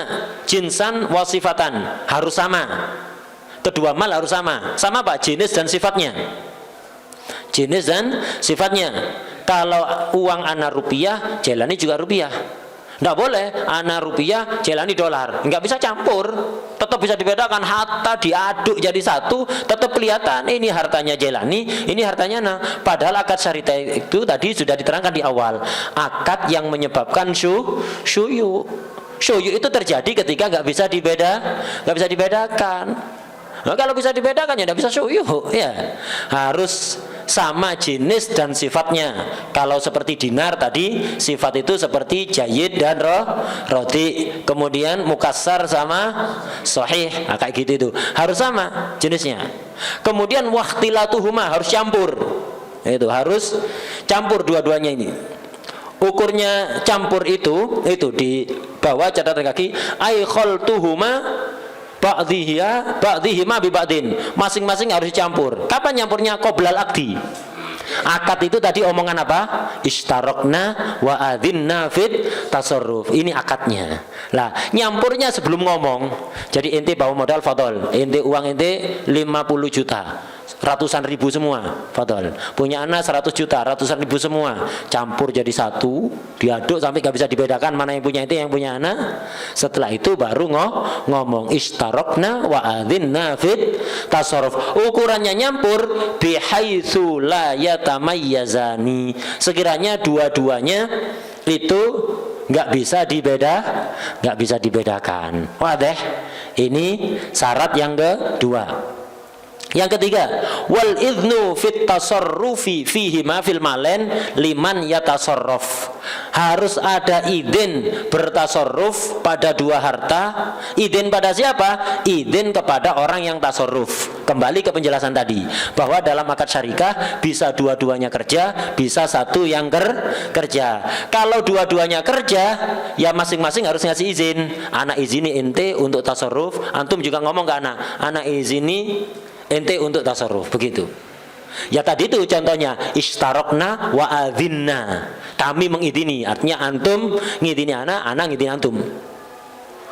jinsan wa sifatan, harus sama. Kedua mal harus sama. Sama apa? Jenis dan sifatnya. Jenis dan sifatnya. Kalau uang ana rupiah, Jailani juga rupiah. Nggak boleh ana rupiah, Jailani dolar. Nggak bisa campur. Tetap bisa dibedakan, harta diaduk jadi satu, tetap kelihatan ini hartanya Jailani, ini hartanya ana. Padahal akad syariah itu tadi sudah diterangkan di awal. Akad yang menyebabkan syuyu. Syuyu itu terjadi ketika nggak bisa dibedakan. Nah, kalau bisa dibedakan ya tidak bisa syuyu, ya harus sama jenis dan sifatnya. Kalau seperti dinar tadi, sifat itu seperti jayyid dan roti. Kemudian mukassar sama sahih, nah, kayak gitu itu harus sama jenisnya. Kemudian waqtilatuhuma, harus campur. Itu harus campur dua-duanya ini. Ukurnya campur itu di bawah catatan kaki, ay khaltuhuma ba'dihima bi ba'din, masing-masing harus dicampur. Kapan nyampurnya? Qoblal akdi. Akad itu tadi omongan apa? Ishtarokna wa adzinna fit tasarruf. Ini akadnya. Lah, nyampurnya sebelum ngomong. Jadi ente bawa modal fadol, ente uang ente 50 juta. Ratusan ribu semua, fadol. Punya anak 100 juta, ratusan ribu semua. Campur jadi satu, diaduk sampai gak bisa dibedakan mana yang punya itu, yang punya anak. Setelah itu baru ngomong ishtarokna wa adzinna fit tasarruf. Ukurannya nyampur bihaitsu la yatamayyazani. Sekiranya dua-duanya itu nggak bisa dibedakan. Wadah. Ini syarat yang kedua. Yang ketiga, wal idnu fit tasarrufi fihi ma fil malen liman yatasarraf. Harus ada izin bertasarruf pada dua harta. Izin pada siapa? Izin kepada orang yang tasarruf. Kembali ke penjelasan tadi, bahwa dalam akad syarikah bisa dua-duanya kerja, bisa satu yang kerja. Kalau dua-duanya kerja, ya masing-masing harus ngasih izin. Anak izini ente untuk tasarruf, antum juga ngomong ke anak izini ente untuk tasarruf, begitu. Ya tadi itu contohnya ishtarokna wa adzinna. Kami mengidini, artinya antum ngidini anak ngidini antum.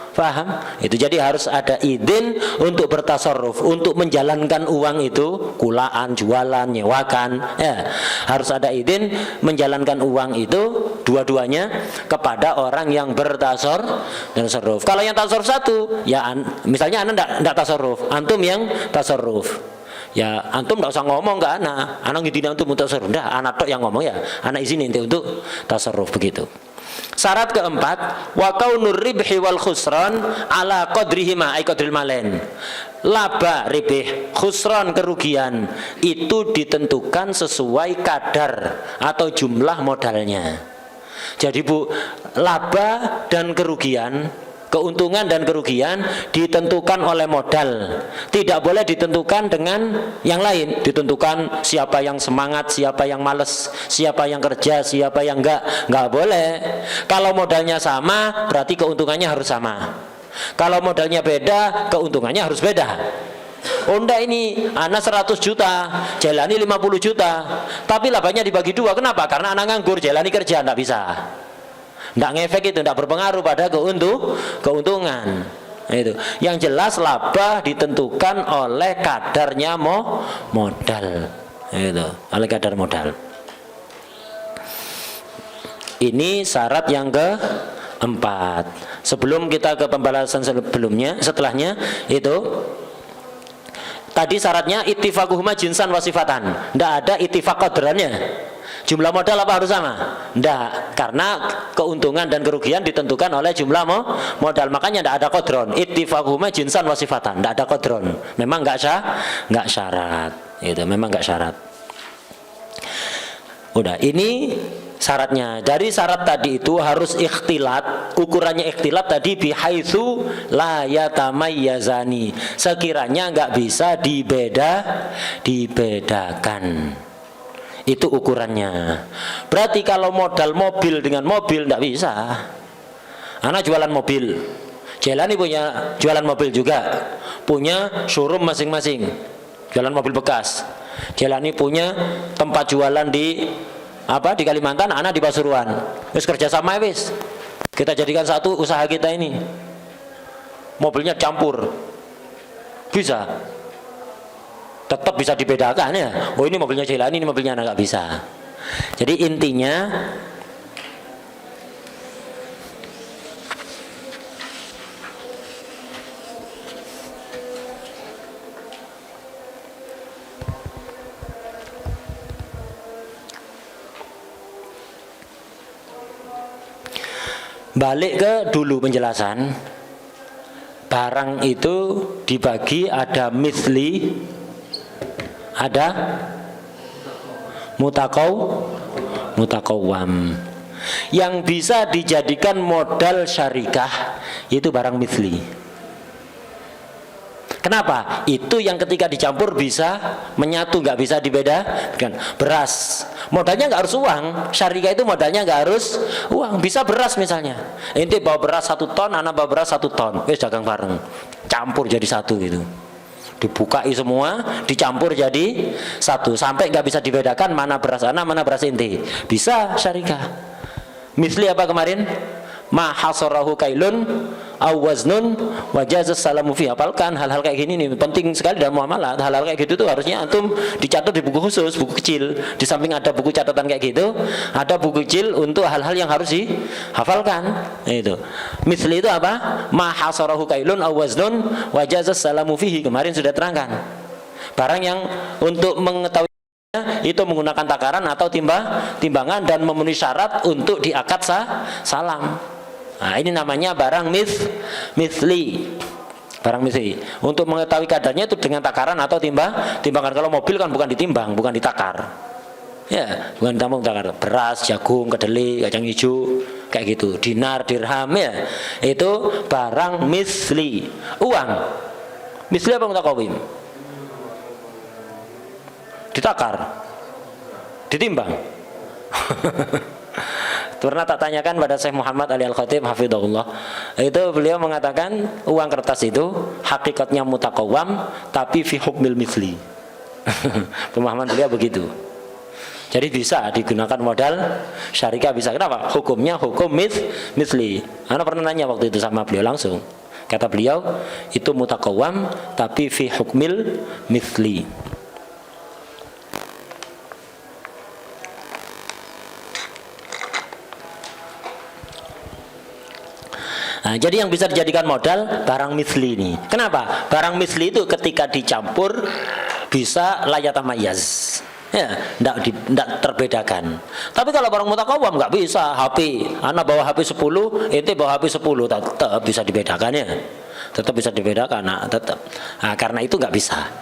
Paham? Itu jadi harus ada izin untuk bertasarruf, untuk menjalankan uang itu, kulaan, jualan, nyewakan, ya. Harus ada izin menjalankan uang itu dua-duanya kepada orang yang bertasarruf. Kalau yang tasarruf satu, ya misalnya anak enggak tasarruf, antum yang tasarruf. Ya antum enggak usah ngomong ke anak ngidini antum untuk tasarruf. Enggak, anak tok yang ngomong, ya anak izin ente untuk tasarruf, begitu. Syarat keempat, wa kaunur ribhi wal khusran ala qadrihima ay qadril malen. Laba ribih, khusran kerugian itu ditentukan sesuai kadar atau jumlah modalnya. Jadi Bu, laba dan kerugian, keuntungan dan kerugian ditentukan oleh modal. Tidak boleh ditentukan dengan yang lain. Ditentukan siapa yang semangat, siapa yang malas, siapa yang kerja, siapa yang enggak boleh. Kalau modalnya sama, berarti keuntungannya harus sama. Kalau modalnya beda, keuntungannya harus beda. Onda ini anak 100 juta, Jailani 50 juta, tapi labanya dibagi dua. Kenapa? Karena anak nganggur, Jailani kerja, enggak bisa. Tidak ngefek itu, tidak berpengaruh pada keuntungan. Itu. Yang jelas laba ditentukan oleh kadarnya modal. Itu, oleh kadar modal. Ini syarat yang keempat. Sebelum kita ke pembahasan setelahnya itu tadi syaratnya ittifaquhuma jinsan wasifatan. Tidak ada ittifaq qadrannya. Jumlah modal apa harus sama? Tidak, karena keuntungan dan kerugian ditentukan oleh jumlah modal. Makanya tidak ada qadron. Ittifaquhuma jinsan wasifatan. Tidak ada qadron. Memang nggak syarat. Itu memang nggak syarat. Udah, ini syaratnya. Dari syarat tadi itu harus ikhtilat. Ukurannya ikhtilat tadi bihaitsu la yatamayyazani. Sekiranya nggak bisa dibedakan. Itu ukurannya. Berarti kalau modal mobil dengan mobil tidak bisa. Anak jualan mobil, Jelani punya jualan mobil juga, punya showroom masing-masing, jualan mobil bekas. Jelani punya tempat jualan di Kalimantan, anak di Pasuruan. Wis kerja sama wis. Kita jadikan satu usaha kita ini. Mobilnya campur. Bisa. Tetap bisa dibedakan ya. Oh ini mobilnya Jelani, ini mobilnya anak, nggak bisa. Jadi intinya balik ke dulu penjelasan. Barang itu dibagi ada misli, ada mutakawam. Yang bisa dijadikan modal syarikah itu barang misli. Kenapa? Itu yang ketika dicampur bisa menyatu, nggak bisa dibedakan. Beras, modalnya nggak harus uang. Syarikah itu modalnya nggak harus uang. Bisa beras misalnya. Ente bawa beras 1 ton, anak bawa beras 1 ton. Wes dagang bareng, campur jadi satu gitu. Dibukai semua, dicampur jadi satu sampai nggak bisa dibedakan mana beras anak, mana beras ente. Bisa syarikah. Misli apa kemarin? Ma hasarahu kailun aw waznun wa jazas salamu fi. Hafalkan hal-hal kayak gini nih penting sekali dalam muamalah. Hal-hal kayak gitu tuh harusnya antum dicatat di buku khusus, buku kecil. Di samping ada buku catatan kayak gitu, ada buku kecil untuk hal-hal yang harus dihafalkan. Itu. Misli itu apa? Ma hasarahu kailun aw waznun wa jazas salamu fihi. Kemarin sudah terangkan. Barang yang untuk mengetahui itu menggunakan takaran atau timbangan dan memenuhi syarat untuk diakad salam. Nah, ini namanya barang misli. Barang misli. Untuk mengetahui kadarnya itu dengan takaran atau timbangan. Kalau mobil kan bukan ditimbang, bukan ditakar. Ya, bukan takar. Beras, jagung, kedelai, kacang hijau, kayak gitu. Dinar, dirham ya. Itu barang misli. Uang. Misli apa mutakawim? Ditakar. Ditimbang. Pernah tak tanyakan pada Syekh Muhammad Ali Al-Khatib hafidhahullah. Itu beliau mengatakan uang kertas itu hakikatnya mutakawam tapi fi hukmil mithli. Pemahaman beliau begitu. Jadi bisa digunakan modal syarikah bisa. Kenapa? Hukumnya hukum mithli. Ana pernah nanya waktu itu sama beliau langsung. Kata beliau itu mutakawam tapi fi hukmil mithli. Nah, jadi yang bisa dijadikan modal barang misli ini. Kenapa? Barang misli itu ketika dicampur bisa layatamayaz. Ya, tidak terbedakan. Tapi kalau barang mutakawam nggak bisa. HP, anak bawa HP 10, ente bawa HP 10, tetap bisa dibedakan ya. Tetap bisa dibedakan. Nah, tetap. Nah, karena itu nggak bisa.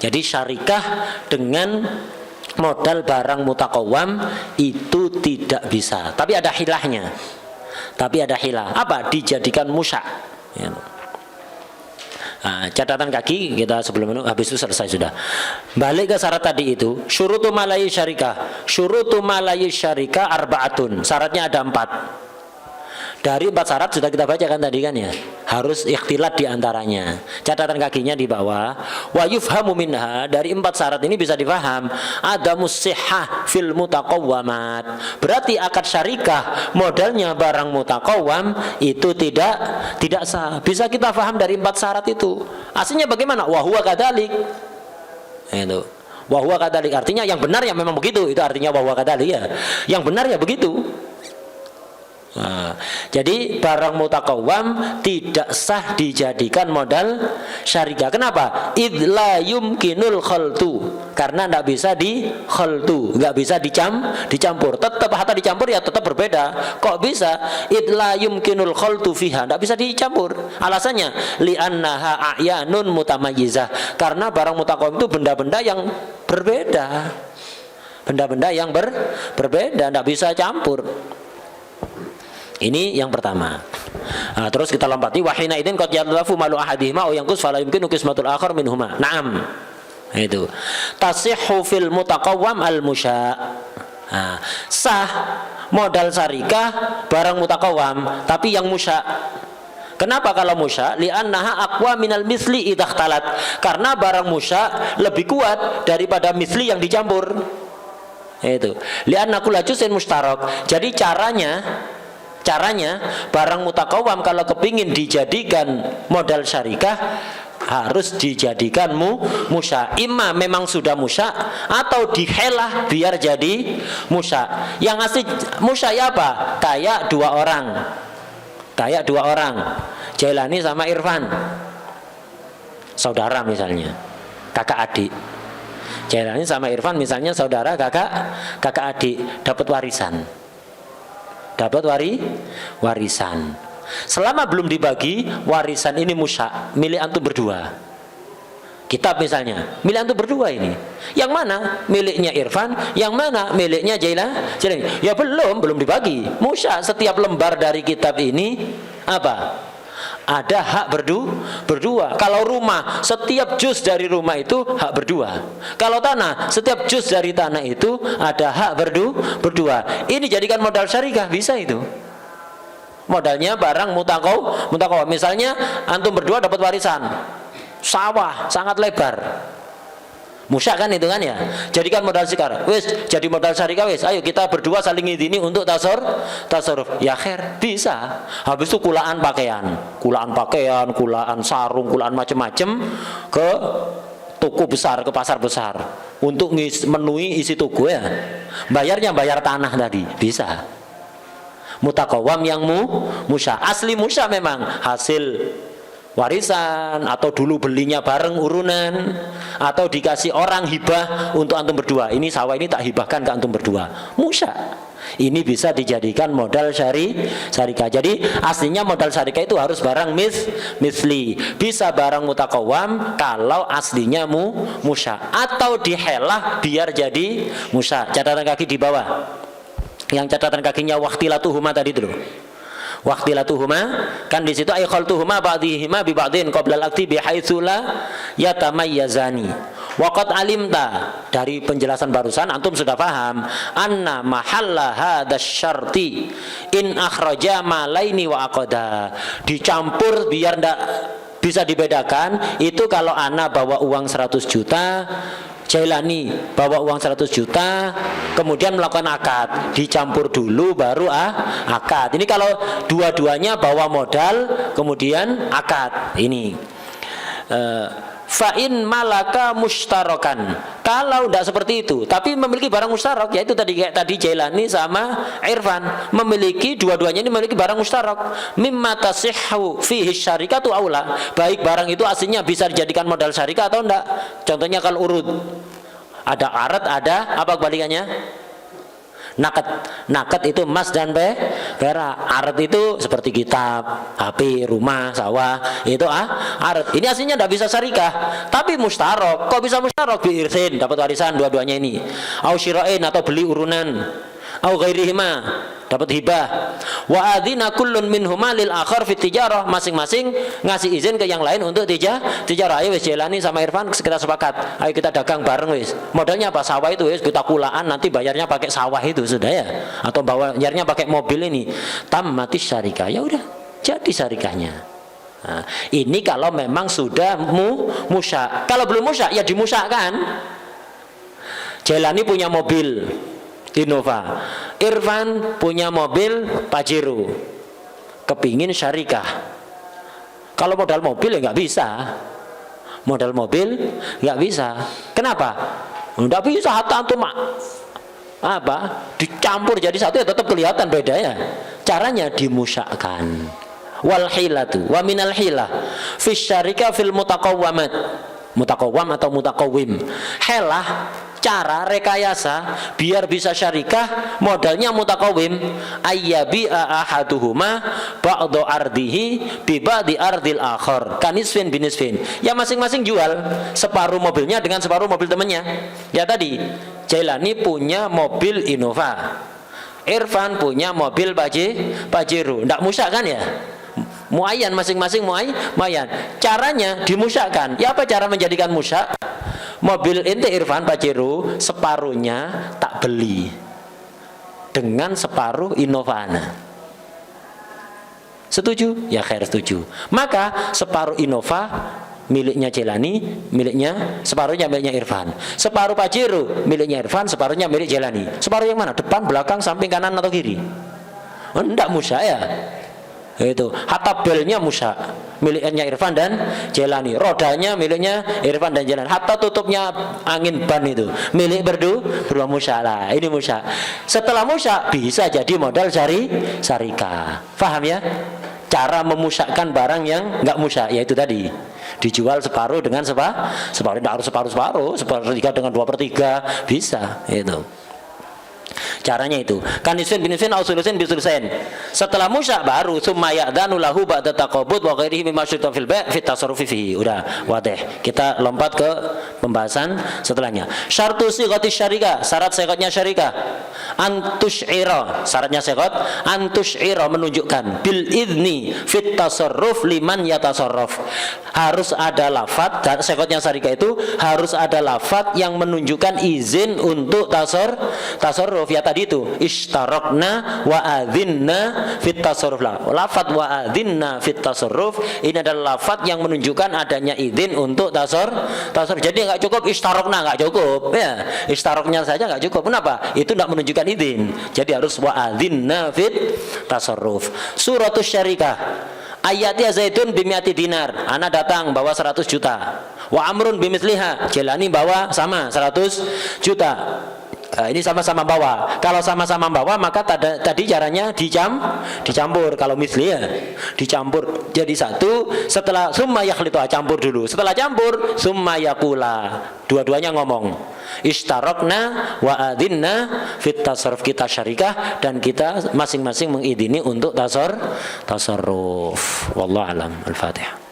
Jadi syarikah dengan modal barang mutakawam itu tidak bisa. Tapi ada hilahnya. Apa? Dijadikan musya. Ya. Nah, catatan kaki kita sebelum itu habis itu selesai sudah. Balik ke syarat tadi itu, syurutu malayi syarikah. Syurutu malayi syarikah arba'atun. Syaratnya ada 4. Dari 4 syarat sudah kita bacakan tadi kan ya. Harus ikhtilat di antaranya. Catatan kakinya di bawah. Wa yufhamu minha, dari 4 syarat ini bisa difaham ada musihah fil mutaqawwamat. Berarti akad syarikah modalnya barang mutaqawwam itu tidak sah. Bisa kita paham dari 4 syarat itu. Aslinya bagaimana? Wa huwa kadzalik. Itu. Wa huwa kadzalik artinya yang benar ya memang begitu. Itu artinya wa huwa kadzalik ya. Yang benar ya begitu. Nah, jadi barang mutakawam tidak sah dijadikan modal syarikah. Kenapa? Idla yumkinul khaltu, karena tidak bisa di khaltu, nggak bisa dicampur. Tetap hatta dicampur ya tetap berbeda. Kok bisa? Idla yumkinul khaltu fiha, tidak bisa dicampur. Alasannya li'annaha a'yanun mutamayyizah, karena barang mutakawam itu benda-benda yang berbeda, benda-benda yang berbeda, tidak bisa campur. Ini yang pertama. Nah, terus kita lompati wahina idin qad yadlafu malu ahadihima aw yanqus fala yumkinu qismatul akhar minhuma. Naam. Itu. Tasihhu fil mutaqawwam al musya'. Nah, sah modal syarikah barang mutaqawwam tapi yang musya'. Kenapa kalau musya'? Li'annaha aqwa minal misli idza ikhtalat. Karena barang musya' lebih kuat daripada misli yang dicampur. Itu. Li'anna kullu juz'in mushtarak. Jadi caranya barang mutakawam kalau kepingin dijadikan modal syarikah harus dijadikan musya. Imma memang sudah musya atau dihelah biar jadi musya. Yang asli musya ya apa? Kayak dua orang, Jailani sama Irfan, saudara misalnya, kakak adik. Jailani sama Irfan misalnya saudara kakak adik, dapat warisan. Selama belum dibagi, warisan ini musya, milik antum berdua. Kitab misalnya, milik antum berdua ini. Yang mana miliknya Irfan, yang mana miliknya Jailani? Ya belum dibagi. Musya, setiap lembar dari kitab ini apa? Ada hak berdua. Kalau rumah, setiap juz dari rumah itu hak berdua. Kalau tanah, setiap juz dari tanah itu ada hak berdua. Ini jadikan modal syarikah, bisa itu. Modalnya barang mutakawam. Misalnya antum berdua dapat warisan sawah sangat lebar. Musya kan itu kan ya. Jadikan modal syarikah. Wis, jadi modal syarikah wis. Ayo kita berdua saling ngidini untuk tasarruf. Ya khair, bisa. Habis itu kulaan pakaian, kulaan sarung, kulaan macam-macam ke toko besar, ke pasar besar untuk memenuhi isi toko ya. Bayarnya bayar tanah tadi, bisa. Mutakawam yang musya. Asli musya memang hasil warisan atau dulu belinya bareng urunan atau dikasih orang hibah untuk antum berdua. Ini sawah ini tak hibahkan ke antum berdua. Musya. Ini bisa dijadikan modal syarikah. Jadi aslinya modal syarikah itu harus barang misli. Bisa barang mutakawam kalau aslinya musya atau dihelah biar jadi musya. Catatan kaki di bawah. Yang catatan kakinya waqtilatuhuma tadi dulu. Waqtilatuhuma kan di situ ay khaltuhuma ba'dihima bi ba'din qabla al-akti bi haitsu la yatamayyazani. Waqad alimta, dari penjelasan barusan antum sudah paham anna mahalla hadzal syarti in akhraja malaini wa aqada. Dicampur biar ndak bisa dibedakan itu kalau ana bawa uang 100 juta, Jailani bawa uang 100 juta, kemudian melakukan akad, dicampur dulu baru akad. Ini kalau dua-duanya bawa modal kemudian akad. Ini fa'in malaka mustarokan. Kalau tidak seperti itu, tapi memiliki barang mustarok, yaitu tadi Jailani sama Irfan memiliki, dua-duanya ini memiliki barang mustarok. Mimma tasihhu fihi syarikatu aula. Baik barang itu aslinya bisa dijadikan modal syarikah atau enggak. Contohnya kalau urut, ada arat, ada apa kebalikannya? Nakat itu emas dan perak. Arat itu seperti kitab, HP, rumah, sawah, itu arat. Ini aslinya tidak bisa syarikah, tapi mustarok. Kok bisa mustarok? Biirsin, dapat warisan dua-duanya ini. Au syira'in atau beli urunan. Au ghairihima dapat hibah. Wa adzina kullun minhuma lil akhar fit tijarah, masing-masing ngasih izin ke yang lain untuk tijarah. Ayo wis Jelani sama Irfan kita sepakat, ayo kita dagang bareng wis. Modalnya apa? Sawah itu wis kita kulaan, nanti bayarnya pakai sawah itu sudah ya, atau bayarnya pakai mobil ini. Tammatis syarikah, ya udah jadi syarikahnya. Nah, ini kalau memang sudah musya. Kalau belum musya ya dimusyakan. Jelani punya mobil Innova, Irfan punya mobil Pajero, kepingin syarikah. Kalau modal mobil ya nggak bisa, modal mobil nggak bisa. Kenapa? Nggak bisa, hatta antum apa dicampur jadi satu ya tetap kelihatan bedanya. Caranya dimusyakan. Wal hilatu wa minal hilah fi syarikah fil mutaqawwamat, mutakawam atau mutakawim. Helah, cara rekayasa biar bisa syarikah, modalnya mutakawim. Ayyabi ahaduhuma ba'du ardihi bi ba'di ardil akhar kanisfin binisfin. Ya masing-masing jual separuh mobilnya dengan separuh mobil temannya. Ya tadi Jailani punya mobil Innova, Irfan punya mobil Pajero. Ndak musyak kan ya? Muayyan, masing-masing muayyan. Caranya dimusyakan. Ya apa cara menjadikan musyak? Mobil ente Irfan Pajero separuhnya tak beli dengan separuh Innova ana. Setuju? Ya khair, setuju. Maka separuh Innova miliknya Jelani, miliknya separuhnya miliknya Irfan. Separuh Pajero miliknya Irfan, separuhnya milik Jelani. Separuh yang mana? Depan, belakang, samping, kanan atau kiri? Enggak musyak ya. Itu hatta belnya musyak miliknya Irfan dan Jelani, rodanya miliknya Irfan dan Jelani, hatta tutupnya angin ban itu milik berdua musyak lah. Ini musyak. Setelah musyak bisa jadi modal syarikah. Paham ya? Cara memusyakkan barang yang enggak musyak yaitu tadi dijual separuh dengan separuh, tidak harus separuh, sepertiga dengan 2/3 bisa itu. Caranya itu kanisfin binisfin au sulusin bisulusin. Setelah musyak baru summa ya'danu lahu ba'da taqabbud wa ghairihi mimma syurita fil bai' fi tasarrufi fihi. Udah wadih. Kita lompat ke pembahasan setelahnya. Syartu sighati syarikah, syarat sihhatnya syarikah. Antusy'ira, syaratnya sihhat antusy'ira, menunjukkan bil idzni fit tasarruf liman yatasarraf. Harus ada lafaz, dan sihhatnya syarikah itu harus ada lafaz yang menunjukkan izin untuk tasarruf. Ya tadi itu ishtarakna wa adzinna fit tasarruf. Lafaz wa adzinna fit tasarruf ini adalah lafaz yang menunjukkan adanya izin untuk tasarruf. Jadi enggak cukup ishtarakna, enggak cukup ya. Ishtaraknya saja enggak cukup. Kenapa? Itu enggak menunjukkan izin. Jadi harus wa adzinna fit tasarruf. Suratus syarikah. Ayatnya Zaidun bimiati dinar, anak datang bawa 100 juta. Wa amrun bimisliha, Jelani bawa sama 100 juta. Ini sama-sama bawa. Kalau sama-sama bawa maka tadi caranya dicampur. Kalau misli ya dicampur jadi satu. Setelah summa yakhlitu, campur dulu. Setelah campur summa yakula, dua-duanya ngomong ishtarakna wa adzinna fit tasarruf, kita syarikah dan kita masing-masing mengidini untuk tasarruf. Wallahu alam. Al-Fatihah.